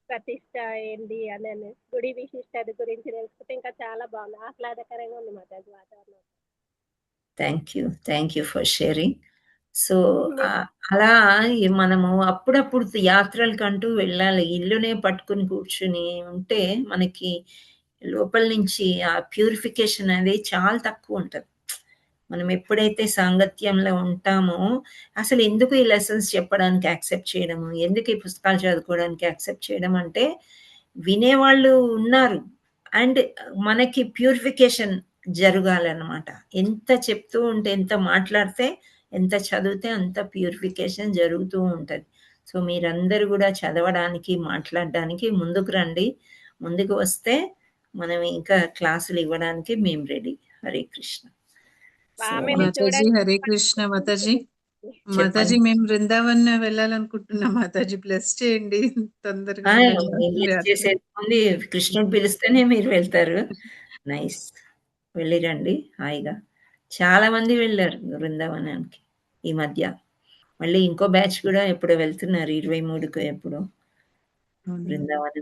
ప్రతిష్ట ఏంది అని గుడి విశిష్టత గురించి తెలుసుకుంటే ఇంకా చాలా బాగుంది. ఆహ్లాదకరంగా ఉంది మాతాజీ వాతావరణం. Thank you for sharing. So, మీరు అలా మనము అప్పుడప్పుడు యాత్రలకంటూ వెళ్ళాలి. ఇల్లునే పట్టుకొని కూర్చొని ఉంటే మనకి లోపల నుంచి ఆ ప్యూరిఫికేషన్ అనేది చాలా తక్కువుంటది. మనం ఎప్పుడైతే సాంగత్యంలో ఉంటామో, అసలెందుకు ఈ లెసన్స్ చెప్పడానికి యాక్సెప్ట్ చేయడము, ఎందుకు ఈ పుస్తకాలు చదువుకోవడానికి యాక్సెప్ట్ చేయడం అంటే, వినేవాళ్ళు ఉన్నారు. అండ్ మనకి ప్యూరిఫికేషన్ జరగాలనమాట. ఎంత చెప్తూ ఉంటే, ఎంత మాట్లాడితే, ఎంత చదివితే అంత ప్యూరిఫికేషన్ జరుగుతూ ఉంటది. సో, మీరందరూ గూడా చదవడానికి, మాట్లాడడానికి ముందుకు రండి. ముందుకు వస్తే, మనం ఇంకా క్లాసులివ్వడానికి మేము రెడీ. హరే కృష్ణ. సో, స్వామిని మాతాజీ చూడండి. హరే కృష్ణ మాతాజీ. మాతాజీ చెప్పండి. మేము బృందావన్ వెళ్ళాలనుకుంటున్నాం మాతాజీ. బ్లెస్ చేయండి. తొందరగా ఆ! వెళ్ళాలి మీరు యాత్ర. చేసేదేముంది కృష్ణుడు పిలిస్తేనే మీరు వెళ్తారు. నైస్. వెళ్ళిరండి హాయిగా. చాలా మంది వెళ్లారు బృందావనానికి ఈ మధ్య. మళ్ళీ ఇంకో బ్యాచ్ కూడా ఎప్పుడో వెళ్తున్నారు 23కో ఎప్పుడో అవును. బృందావనం